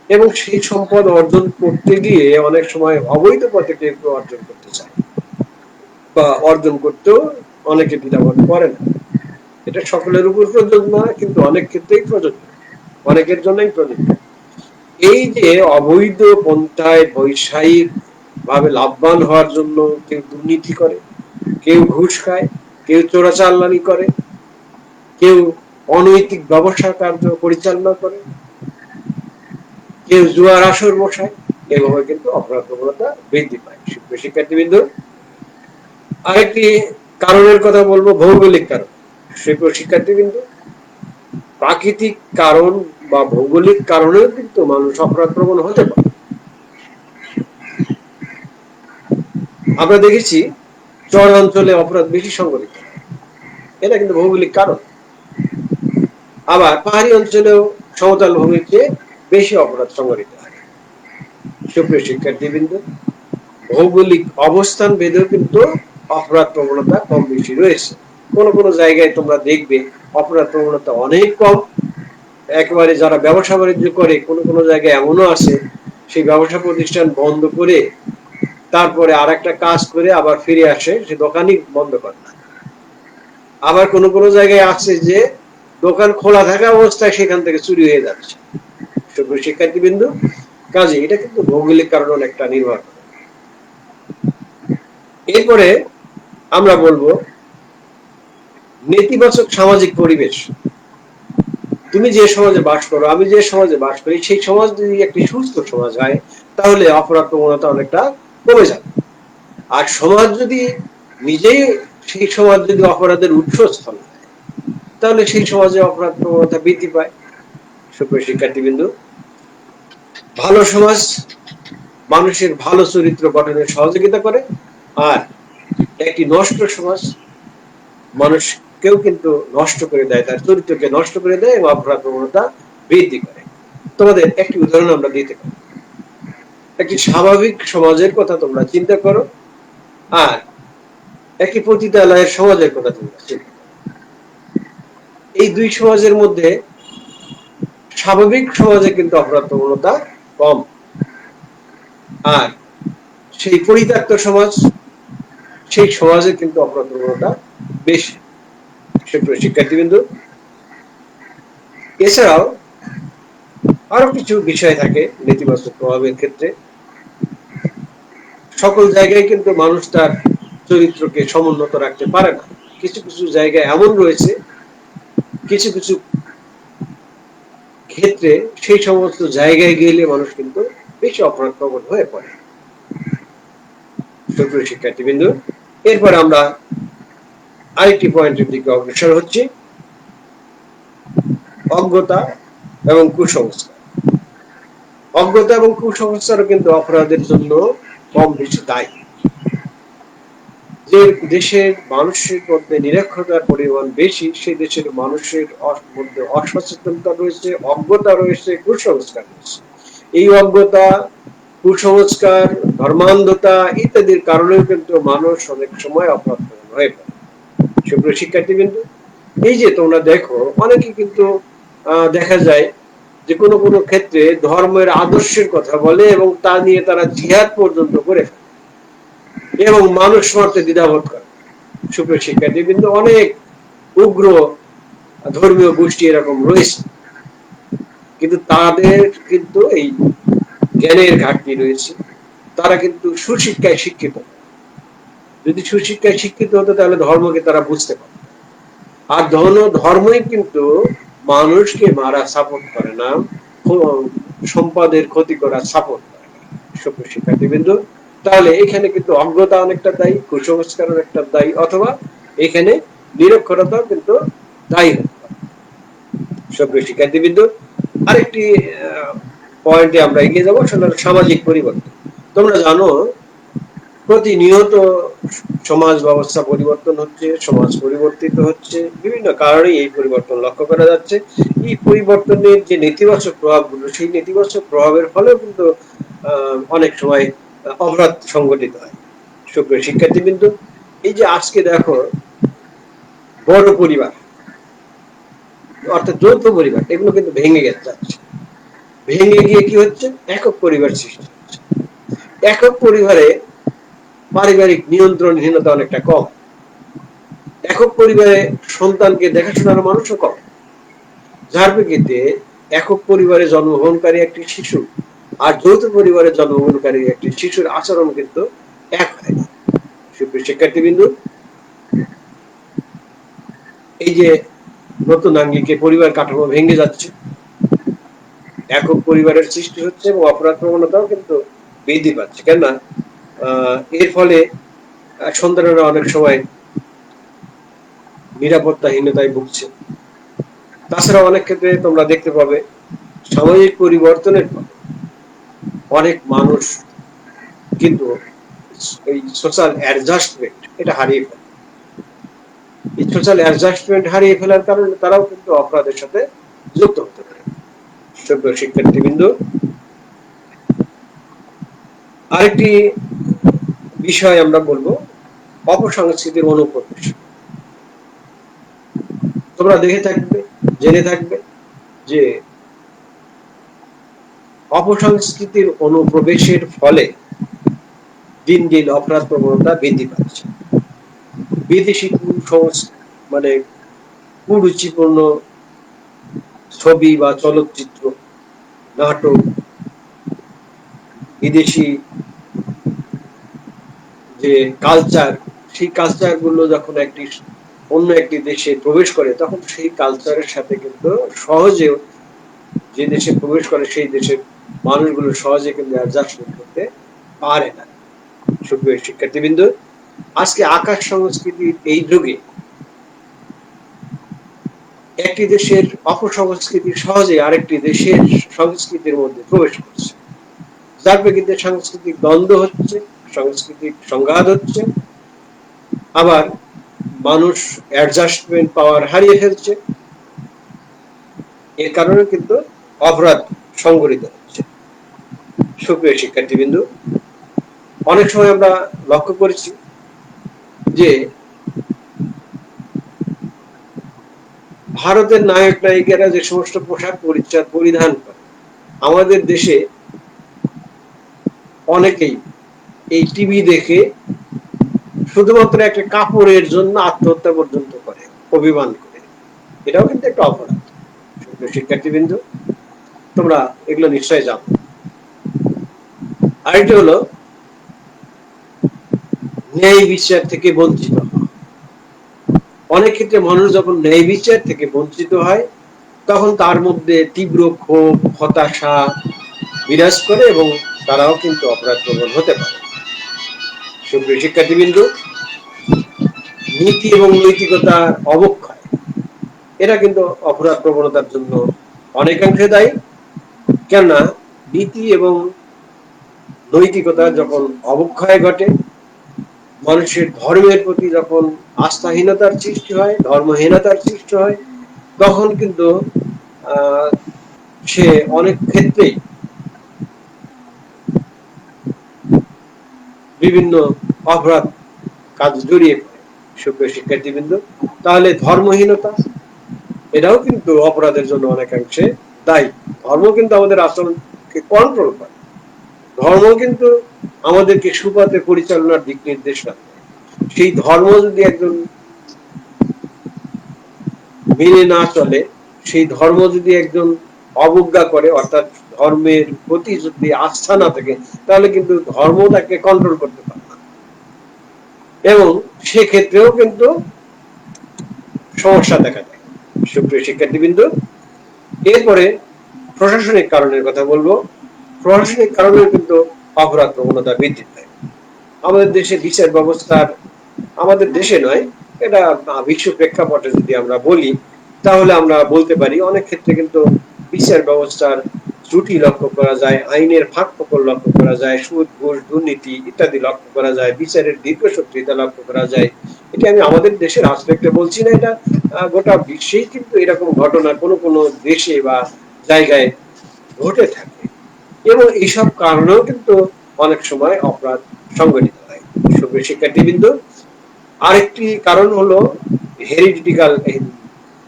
এবং সেই সম্পদ অর্জন করতে গিয়ে অনেক সময় অবৈধ পথে কেউ অর্জন করতে চায়, বা অর্জন করতেও অনেকে দ্বিধাবোধ করে না। এটা সকলের উপর প্রযোজ্য নয়, কিন্তু অনেক ক্ষেত্রেই প্রযোজ্য, অনেকের জন্যই প্রযোজ্য। এই যে অবৈধ পন্থায় বৈষয়িক ভাবে লাভবান হওয়ার জন্য কেউ দুর্নীতি করে, কেউ ঘুষ খায়, কেউ চোরাচালানি করে, কেউ অনৈতিক ব্যবসা কার্য পরিচালনা করে, কেউ জুয়ার আসর বসায়, এভাবে কিন্তু অপরাধ প্রবণতা বৃদ্ধি পায়। শিক্ষার্থীবৃন্দ, আরেকটি কারণের কথা বলবো, ভৌগোলিক কারণ। শিক্ষার্থীবৃন্দ, প্রাকৃতিক কারণ বা ভৌগোলিক কারণেও কিন্তু মানুষ অপরাধ প্রবণ হতে পারে। আমরা দেখেছি চর অঞ্চলে অপরাধ বেশি সংঘটিত, এটা কিন্তু ভৌগোলিক কারণ। আবার পাহাড়ি অঞ্চলেও সমতল ভূমির চেয়ে বেশি অপরাধ সংঘটিত হয়। সুপ্রিয় শিক্ষার্থীবৃন্দ, ভৌগোলিক অবস্থান ভেদেও কিন্তু অপরাধ প্রবণতা কম বেশি রয়েছে। কোন কোন জায়গায় তোমরা দেখবে অপরাধ প্রবণতা অনেক কম, একেবারে যারা ব্যবসা বাণিজ্য করে কোন কোন জায়গায় এমনও আছে সেই ব্যবসা প্রতিষ্ঠান বন্ধ করে তারপরে আর একটা কাজ করে আবার ফিরে আসে, সে দোকানই বন্ধ করে না। আবার কোন কোন জায়গায় আছে যে দোকান খোলা থাকা অবস্থায় সেখান থেকে চুরি হয়ে যাচ্ছে। সুপ্রিয় শিক্ষার্থীবৃন্দ, কাজে এটা কিন্তু ভৌগোলিক কারণ অনেকটা নির্ভর করে। এরপরে আমরা বলবো নেতিবাচক সামাজিক পরিবেশ। তুমি যে সমাজে বাস করো, আমি যে সমাজে বাস করি, সেই সমাজ যদি একটি সুস্থ সমাজ হয় তাহলে অপরাধ প্রবণতা অনেকটা কমে যাবে। আর সমাজ যদি নিজেই, সেই সমাজ যদি অপরাধের উৎসস্থল হয় তাহলে সেই সমাজে অপরাধ প্রবণতা বৃদ্ধি পায়। সুপ্রিয় শিক্ষার্থীবৃন্দ, ভালো সমাজ মানুষের ভালো চরিত্র গঠনে সহযোগিতা করে, আর একটি নষ্ট সমাজ মানুষকেও কিন্তু নষ্ট করে দেয়, তার চরিত্রকে নষ্ট করে দেয় এবং অপরাধ প্রবণতা বৃদ্ধি করে। তোমাদের একটি উদাহরণ আমরা দিতে পারি। একটি স্বাভাবিক সমাজের কথা তোমরা চিন্তা করো, আর একটি পতিতালয়ের সমাজের কথা তোমরা চিন্তা করো। এই দুই সমাজের মধ্যে স্বাভাবিক সমাজে কিন্তু অপরাধ প্রবণতা কম, আর সেই পরিত্যক্ত সমাজ, সেই সমাজে কিন্তু অপরাধ প্রবণতা বেশি। সুপ্রিয় শিক্ষার্থীবৃন্দ, এছাড়াও আরো কিছু বিষয় থাকে নেতিবাচক প্রভাবের ক্ষেত্রে। সকল জায়গায় কিন্তু মানুষ তার চরিত্রকে সমুন্নত রাখতে পারে না। কিছু কিছু জায়গায় এমন রয়েছে, কিছু কিছু ক্ষেত্রে সেই সমস্ত জায়গায় গেলে মানুষ কিন্তু বেশি অপরাধ প্রবণ হয়ে পড়ে। সুপ্রিয় শিক্ষার্থীবৃন্দ, এরপর আমরা আরেকটি পয়েন্টের দিকে অগ্রসর হচ্ছি, অজ্ঞতা এবং কুসংস্কার। অজ্ঞতা এবং কুসংস্কারও কিন্তু অপরাধের জন্য কম বেশি দায়ী। যে দেশের মানুষের মধ্যে নিরক্ষরতার পরিমাণ বেশি, সেই দেশের মানুষের মধ্যে অসচেতনতা রয়েছে, অজ্ঞতা রয়েছে, কুসংস্কার রয়েছে। এই অজ্ঞতা, কুসংস্কার, ধর্মান্ধতা ইত্যাদির কারণেও কিন্তু মানুষ অনেক সময় অপরাধ হয়ে পড়ে। সুপ্রিয় শিক্ষার্থীবৃন্দ, এই যে তোমরা দেখো, অনেকে কিন্তু দেখা যায় যে কোনো কোনো ক্ষেত্রে ধর্মের আদর্শের কথা বলে এবং তা নিয়ে তারা জিহাদ পর্যন্ত করে ফেলে এবং মানুষ মারতে দ্বিধাবোধ করে। সুপ্রিয় শিক্ষার্থীবৃন্দ, অনেক উগ্র ধর্মীয় গোষ্ঠী এরকম রয়েছে, কিন্তু তাদের কিন্তু এই জ্ঞানের ঘাটতি রয়েছে। তারা কিন্তু সুশিক্ষায় শিক্ষিত, যদি সুশিক্ষায় শিক্ষিত হতো তাহলে ধর্মকে তারা বুঝতে পারত। আর ধর্মই কিন্তু মানুষকে মারা সাপোর্ট করে না, সম্পদের ক্ষতি করা সাপোর্ট করে না। সুপ্রিয় শিক্ষার্থীবৃন্দ, তাহলে এখানে কিন্তু অজ্ঞতা অনেকটা দায়ী, কুসংস্কার অনেকটা দায়ী, অথবা এখানে নিরক্ষরতাও কিন্তু দায়ী হতে পারে। সুপ্রিয় শিক্ষার্থীবৃন্দ, আরেকটি পয়েন্টে আমরা এগিয়ে যাবো, সেটা সামাজিক পরিবর্তন। তোমরা জানো প্রতিনিয়ত সমাজ ব্যবস্থা পরিবর্তন হচ্ছে, সমাজ পরিবর্তিত হচ্ছে, বিভিন্ন কারণে এই পরিবর্তন লক্ষ্য করা যাচ্ছে। এই পরিবর্তনের যে নেতিবাচক প্রভাবগুলো, সেই নেতিবাচক প্রভাবের ফলেও কিন্তু অনেক সময় অপরাধ সংঘটিত হয়। সুপ্রিয় শিক্ষার্থীবৃন্দ, এই যে আজকে দেখো বড় পরিবার অর্থাৎ যৌথ পরিবার, এগুলো কিন্তু ভেঙে যাচ্ছে, ভেঙে গিয়ে কি হচ্ছে, একক পরিবার সৃষ্টি হচ্ছে। একক পরিবারে পারিবারিক নিয়ন্ত্রণহীনতা অনেকটা কম, একক পরিবারে সন্তানকে দেখাশোনার মানুষও কম, যার প্রেক্ষিতে একক পরিবারে জন্মগ্রহণকারী একটি শিশু আর যৌথ পরিবারে জন্মগ্রহণকারী একটি শিশুর আচরণ কিন্তু এক হয় না। সুপ্রিয় শিক্ষার্থীবৃন্দ, এই যে নতুন আঙ্গিকে পরিবার কাঠামো ভেঙে যাচ্ছে, একক পরিবারের সৃষ্টি হচ্ছে এবং অপরাধ প্রবণতাও কিন্তু বৃদ্ধি পাচ্ছে। কেননা এর ফলে সন্তানেরা অনেক সময় নিরাপত্তাহীনতায় ভুগছে। তাছাড়া অনেক ক্ষেত্রে তোমরা দেখতে পাবে সামাজিক পরিবর্তনের ফলে অনেক মানুষ কিন্তু এই সোশ্যাল অ্যাডজাস্টমেন্ট এটা হারিয়ে ফেলে। এই সোশ্যাল অ্যাডজাস্টমেন্ট হারিয়ে ফেলার কারণে তারাও কিন্তু অপরাধের সাথে যুক্ত হতে পারে। সুপ্রিয় শিক্ষার্থীবৃন্দ, আরেকটি বিষয় আমরা বলবো অপসংস্কৃতির অনুপ্রবেশ। তোমরা দেখে থাকবে, জেনে থাকবে যে অপসংস্কৃতির অনুপ্রবেশের ফলে দিন দিন অপরাধ প্রবণতা বৃদ্ধি পাচ্ছে। বিদেশি মানে কুরুচিপূর্ণ ছবি বা চলচ্চিত্র, নাটক, বিদেশি যে কালচার, সেই কালচার গুলো যখন অন্য একটি দেশে প্রবেশ করে, তখন সেই কালচারের সাথে কিন্তু সহজে যে দেশে প্রবেশ করে সেই দেশের মানুষগুলো সহজে কিন্তু অ্যাডজাস্টমেন্ট করতে পারে না। সুপ্রিয় শিক্ষার্থীবৃন্দ, আজকে আকাশ সংস্কৃতির এই যুগে একটি দেশের অপসংস্কৃতি সহজে আরেকটি দেশের সংস্কৃতির মধ্যে প্রবেশ করছে, যার প্রেক্ষিতে সাংস্কৃতিক দ্বন্দ্ব হচ্ছে, সাংস্কৃতিক সংঘাত হচ্ছে, আবার মানুষ অ্যাডজাস্টমেন্ট পাওয়ার হারিয়ে ফেলছে। এর কারণে কিন্তু অপরাধ সংঘটিত হচ্ছে। সুপ্রিয় শিক্ষার্থীবৃন্দ, অনেক সময় আমরা লক্ষ্য করেছি যে ভারতের নায়ক নায়িকারা যে সমস্ত পোশাক পরিধান করে, আমাদের দেশে অনেকেই এই টিভি দেখে শুধুমাত্র একটা কাপড়ের জন্য আত্মহত্যা পর্যন্ত করে, অভিমান করে। এটাও কিন্তু একটা অপরাধ। শিক্ষার্থীবৃন্দ, তোমরা এগুলো নিশ্চয় জানো। আরেকটি হলো ন্যায় বিচার থেকে বঞ্চিত হওয়া। অনেক ক্ষেত্রে মানুষ যখন ন্যায় বিচার থেকে বঞ্চিত হয়, তখন তার মধ্যে তীব্র ক্ষোভ, হতাশা বিরাজ করে এবং তারাও কিন্তু অপরাধ প্রবণ হতে পারে। সুপ্রিয় শিক্ষার্থীবৃন্দ, নীতি এবং নৈতিকতার অবক্ষয়, এরা কিন্তু অপরাধ প্রবণতার জন্য অনেকাংশে দায়ী। কেননা নীতি এবং নৈতিকতা যখন অবক্ষয় ঘটে, মানুষের ধর্মের প্রতি যখন আস্থাহীনতার সৃষ্টি হয়, ধর্মহীনতার সৃষ্টি হয়, তখন কিন্তু সে অনেক ক্ষেত্রেই বিভিন্ন অপরাধ কাজ জড়িয়ে পড়ে। সুপ্রিয় শিক্ষার্থীবৃন্দ, তাহলে ধর্মহীনতা এটাও কিন্তু অপরাধের জন্য অনেকাংশে দায়ী। ধর্ম কিন্তু আমাদের আচরণকে কন্ট্রোল করে, ধর্ম কিন্তু আমাদেরকে সুপথে পরিচালনার দিক নির্দেশ করে। সেই ধর্ম যদি একজন মেনে না চলে, সেই ধর্ম যদি একজন অবজ্ঞা করে, অর্থাৎ ধর্মের প্রতি যদি আস্থা না থাকে, তাহলে কিন্তু ধর্ম তাকে কন্ট্রোল করতে পারে না, এবং সেক্ষেত্রেও কিন্তু সমস্যা দেখা দেয়। সুপ্রিয় শিক্ষার্থীবৃন্দ, এরপরে প্রশাসনিক কারণের কথা বলবো। প্রশাসনিক কারণে কিন্তু অপরাধ প্রবণতা বৃদ্ধি পায়। আমাদের দেশে বিচার ব্যবস্থার, আমাদের দেশে নয়, এটা বিশ্ব প্রেক্ষাপটে যদি আমরা বলি, তাহলে আমরা বলতে পারি অনেক ক্ষেত্রে কিন্তু বিচার ব্যবস্থার ত্রুটি লক্ষ্য করা যায়, আইনের ফাঁকফোকর লক্ষ্য করা যায়, সুদ ঘুষ দুর্নীতি ইত্যাদি লক্ষ্য করা যায়, বিচারের দীর্ঘসূত্রিতা লক্ষ্য করা যায়। এটা আমি আমাদের দেশের আসপেক্টে বলছি না, এটা গোটা বিশ্বেই কিন্তু এরকম ঘটনা কোনো কোনো দেশে বা জায়গায় ঘটে থাকে, এবং এইসব কারণেও কিন্তু অনেক সময় অপরাধ সংঘটিত হয়। সুপ্রিয় শিক্ষার্থীবৃন্দ, আরেকটি কারণ হলো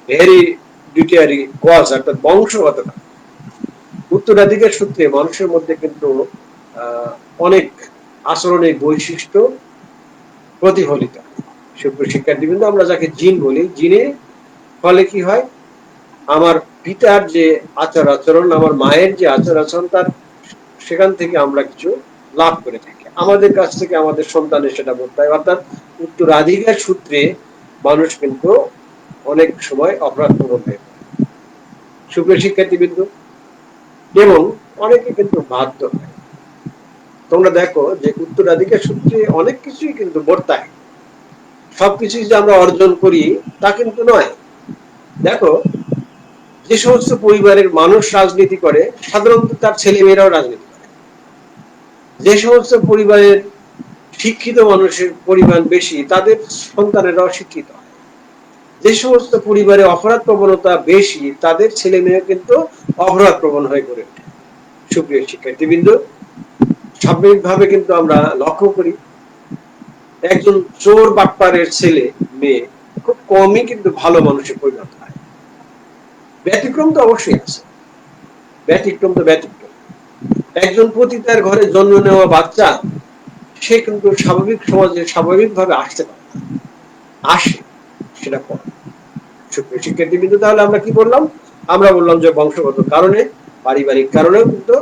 হেরিডিটারি কজ, অর্থাৎ বংশগত কারণ। উত্তরাধিকার সূত্রে মানুষের মধ্যে কিন্তু অনেক আচরণের বৈশিষ্ট্য প্রতিফলিত হয়। সুপ্রিয় শিক্ষার্থীবৃন্দ, আমরা যাকে জিন বলি, জিনে ফলে কি হয়, আমার পিতার যে আচার আচরণ, আমার মায়ের যে আচার আচরণ, তার সেখান থেকে আমরা কিছু লাভ করে থাকি, আমাদের কাছ থেকে আমাদের সন্তানের সেটা বলতে হয়। অর্থাৎ উত্তরাধিকার সূত্রে মানুষ কিন্তু অনেক সময় অপরাধ প্রবণ হয়ে পড়ে। সুপ্রিয় শিক্ষার্থীবৃন্দ, এবং অনেকে কিন্তু বাধ্য হয়। তোমরা দেখো যে উত্তরাধিকার সূত্রে অনেক কিছুই কিন্তু বর্তায়, সবকিছুই যে আমরা অর্জন করি তা কিন্তু নয়। দেখো, যে সমস্ত পরিবারের মানুষ রাজনীতি করে, সাধারণত তার ছেলে মেয়েরাও রাজনীতি করে। যে সমস্ত পরিবারের শিক্ষিত মানুষের পরিমাণ বেশি, তাদের সন্তানেরাও শিক্ষিত হয়। যে সমস্ত পরিবারে অপরাধ প্রবণতা বেশি, তাদের ছেলে মেয়ে কিন্তু অপরাধ প্রবণ হয়ে পড়ে ওঠে। সুপ্রিয় শিক্ষার্থীবৃন্দ, স্বাভাবিকভাবে কিন্তু আমরা লক্ষ্য করি, একজন চোর বাটপারের ছেলে মেয়ে খুব কমই কিন্তু ভালো মানুষে পরিণত হয়। ব্যতিক্রম তো অবশ্যই আছে, ব্যতিক্রম তো ব্যতিক্রম। একজন পতিতার ঘরে জন্ম নেওয়া বাচ্চা, সে কিন্তু স্বাভাবিক সমাজে স্বাভাবিকভাবে আসতে পারে না, আসে সেটা পরে। সুপ্রিয় শিক্ষার্থীবৃন্দ, তাহলে আমরা কি বললাম? আমরা বললাম যে বংশগত কারণে, পারিবারিক কারণেও কিন্তু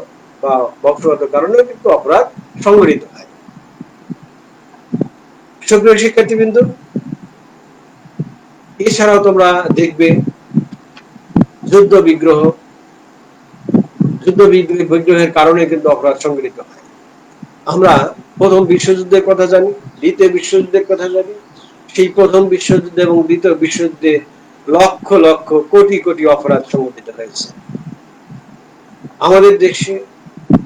বা বংশগত কারণেও কিন্তু অপরাধ সংঘটিত হয়। সুপ্রিয় শিক্ষার্থীবৃন্দ, এছাড়াও তোমরা দেখবে যুদ্ধ বিগ্রহ, যুদ্ধ বিগ্রহের কারণে কিন্তু অপরাধ সংঘটিত হয়। আমরা প্রথম বিশ্বযুদ্ধের কথা জানি, দ্বিতীয় বিশ্বযুদ্ধের কথা জানি। সেই প্রথম বিশ্বযুদ্ধ এবং দ্বিতীয় বিশ্বযুদ্ধে লক্ষ লক্ষ কোটি কোটি অপরাধ সংঘটিত হয়েছে। আমাদের দেশে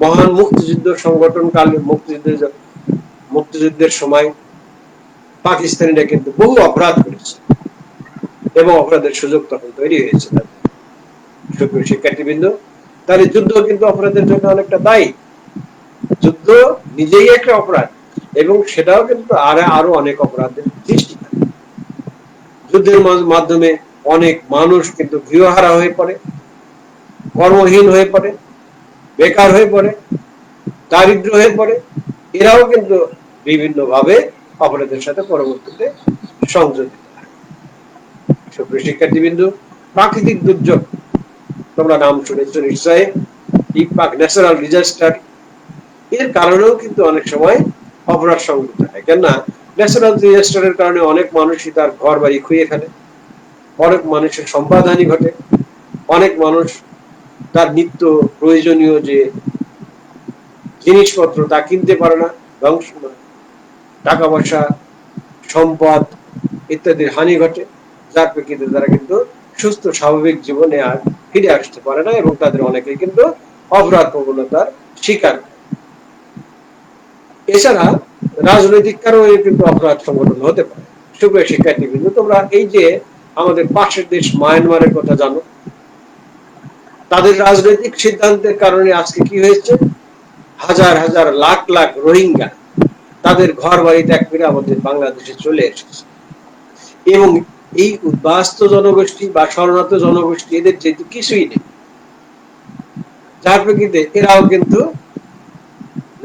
মহান মুক্তিযুদ্ধ সংগঠনকালে মুক্তিযুদ্ধের সময় পাকিস্তানিরা কিন্তু বহু অপরাধ করেছে এবং অপরাধের সুযোগ তখন তৈরি হয়েছে। সুপ্রিয় শিক্ষার্থীবৃন্দ, তাহলে যুদ্ধ কিন্তু অপরাধের জন্য অনেকটা দায়ী। যুদ্ধ নিজেই একটা অপরাধ এবং সেটাও কিন্তু আরো অনেক অপরাধের সৃষ্টি করে। যুদ্ধের মাধ্যমে অনেক মানুষ কিন্তু গৃহহারা হয়ে পড়ে, কর্মহীন হয়ে পড়ে, বেকার হয়ে পড়ে, দারিদ্র হয়ে পড়ে। এরাও কিন্তু বিভিন্ন ভাবে অপরাধের সাথে পরবর্তীতে সংযোজিত হয়। সুপ্রিয় শিক্ষার্থীবৃন্দ, প্রাকৃতিক দুর্যোগ তোমরা নাম শুনেছ নিশ্চয়ই, ন্যাচারাল ডিজাস্টার, এর কারণেও কিন্তু অনেক সময় অপরাধ সংঘটিত হয়। কেননা ন্যাচারাল ডিজাস্টারের কারণে অনেক মানুষই তার ঘর বাড়ি খুইয়ে ফেলে, অনেক মানুষের সম্পদহানি ঘটে, অনেক মানুষ তার নিত্য প্রয়োজনীয় যে জিনিসপত্র তা কিনতে পারে না, ধ্বংস, টাকা পয়সা, সম্পদ ইত্যাদির হানি ঘটে, যার প্রেক্ষিতে তারা কিন্তু সুস্থ স্বাভাবিক জীবনে আর ফিরে আসতে পারে না এবং তাদের অনেকেই কিন্তু অপরাধ প্রবণতার শিকার। এছাড়া রাজনৈতিক কারণে কিন্তু অপরাধ সংগঠন হতে পারে। সুপ্রিয় শিক্ষার্থীবৃন্দ, তোমরা এই যে আমাদের পাশের দেশ মায়ানমারের কথা জানো, তাদের রাজনৈতিক সিদ্ধান্তের কারণে আজকে কি হয়েছে, হাজার হাজার লাখ লাখ রোহিঙ্গা তাদের ঘর বাড়ি ত্যাগ করে আমাদের বাংলাদেশে চলে এসেছে। এবং এই উদ্বাস্ত জনগোষ্ঠী বা শরণার্থ জনগোষ্ঠী, এদের যেহেতু কিছুই নেই, যার প্রেক্ষিতে এরাও কিন্তু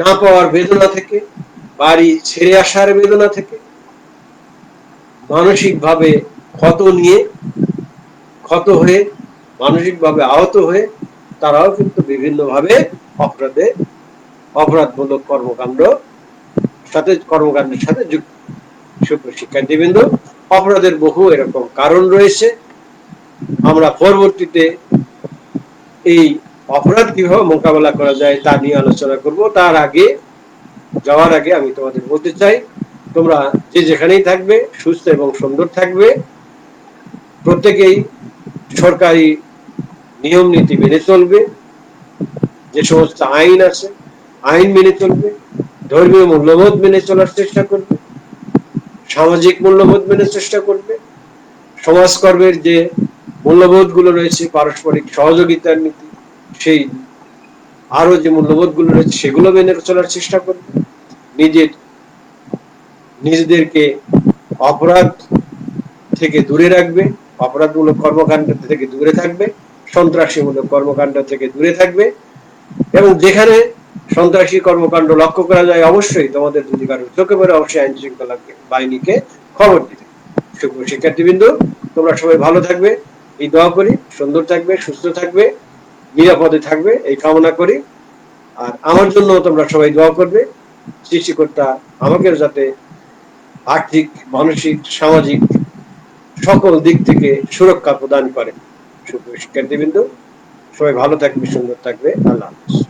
না পাওয়ার বেদনা থেকে, বাড়ি ছেড়ে আসার বেদনা থেকে, মানসিকভাবে ক্ষত হয়ে মানসিকভাবে আহত হয়ে তারাও কিন্তু বিভিন্নভাবে অপরাধমূলক কর্মকাণ্ডের সাথে যুক্ত। সুপ্রিয় শিক্ষার্থীবৃন্দ, অপরাধের বহু এরকম কারণ রয়েছে। আমরা পরবর্তীতে এই অপরাধ কিভাবে মোকাবেলা করা যায় তা নিয়ে আলোচনা করব। যাওয়ার আগে আমি তোমাদের বলতে চাই, তোমরা যে যেখানেই থাকবে সুস্থ এবং সুন্দর থাকবে, প্রত্যেকেই সরকারি নিয়ম নীতি মেনে চলবে, যে সমস্ত আইন আছে আইন মেনে চলবে, ধর্মীয় মূল্যবোধ মেনে চলার চেষ্টা করবে, সামাজিক মূল্যবোধ মেনে চেষ্টা করবে, সমাজকর্মের যে মূল্যবোধ গুলো রয়েছে, পারস্পরিক সহযোগিতার নীতি, সেই আরো যে মূল্যবোধ গুলো রয়েছে সেগুলো মেনে চলার চেষ্টা করবে, নিজেদেরকে অপরাধ থেকে দূরে রাখবে, অপরাধমূলক কর্মকাণ্ড থেকে দূরে থাকবে, সন্ত্রাসীমূলক কর্মকাণ্ড থেকে দূরে থাকবে, এবং যেখানে সন্ত্রাসী কর্মকাণ্ড লক্ষ্য করা যায় অবশ্যই তোমাদের যদি কারো চোখে পড়ে অবশ্যই আইন শৃঙ্খলা বাহিনীকে খবর দিতে। সুপ্রিয় শিক্ষার্থীবৃন্দ, তোমরা সবাই ভালো থাকবে এই দোয়া করি, সুন্দর থাকবে, সুস্থ থাকবে, নিরাপদে থাকবে এই কামনা করি। আর আমার জন্য তোমরা সবাই দোয়া করবে, সৃষ্টিকর্তা আমাকে যাতে আর্থিক, মানসিক, সামাজিক সকল দিক থেকে সুরক্ষা প্রদান করে। সুপ্রিয় শিক্ষার্থীবৃন্দ, সবাই ভালো থাকবে, সুন্দর থাকবে। আল্লাহ হাফেজ।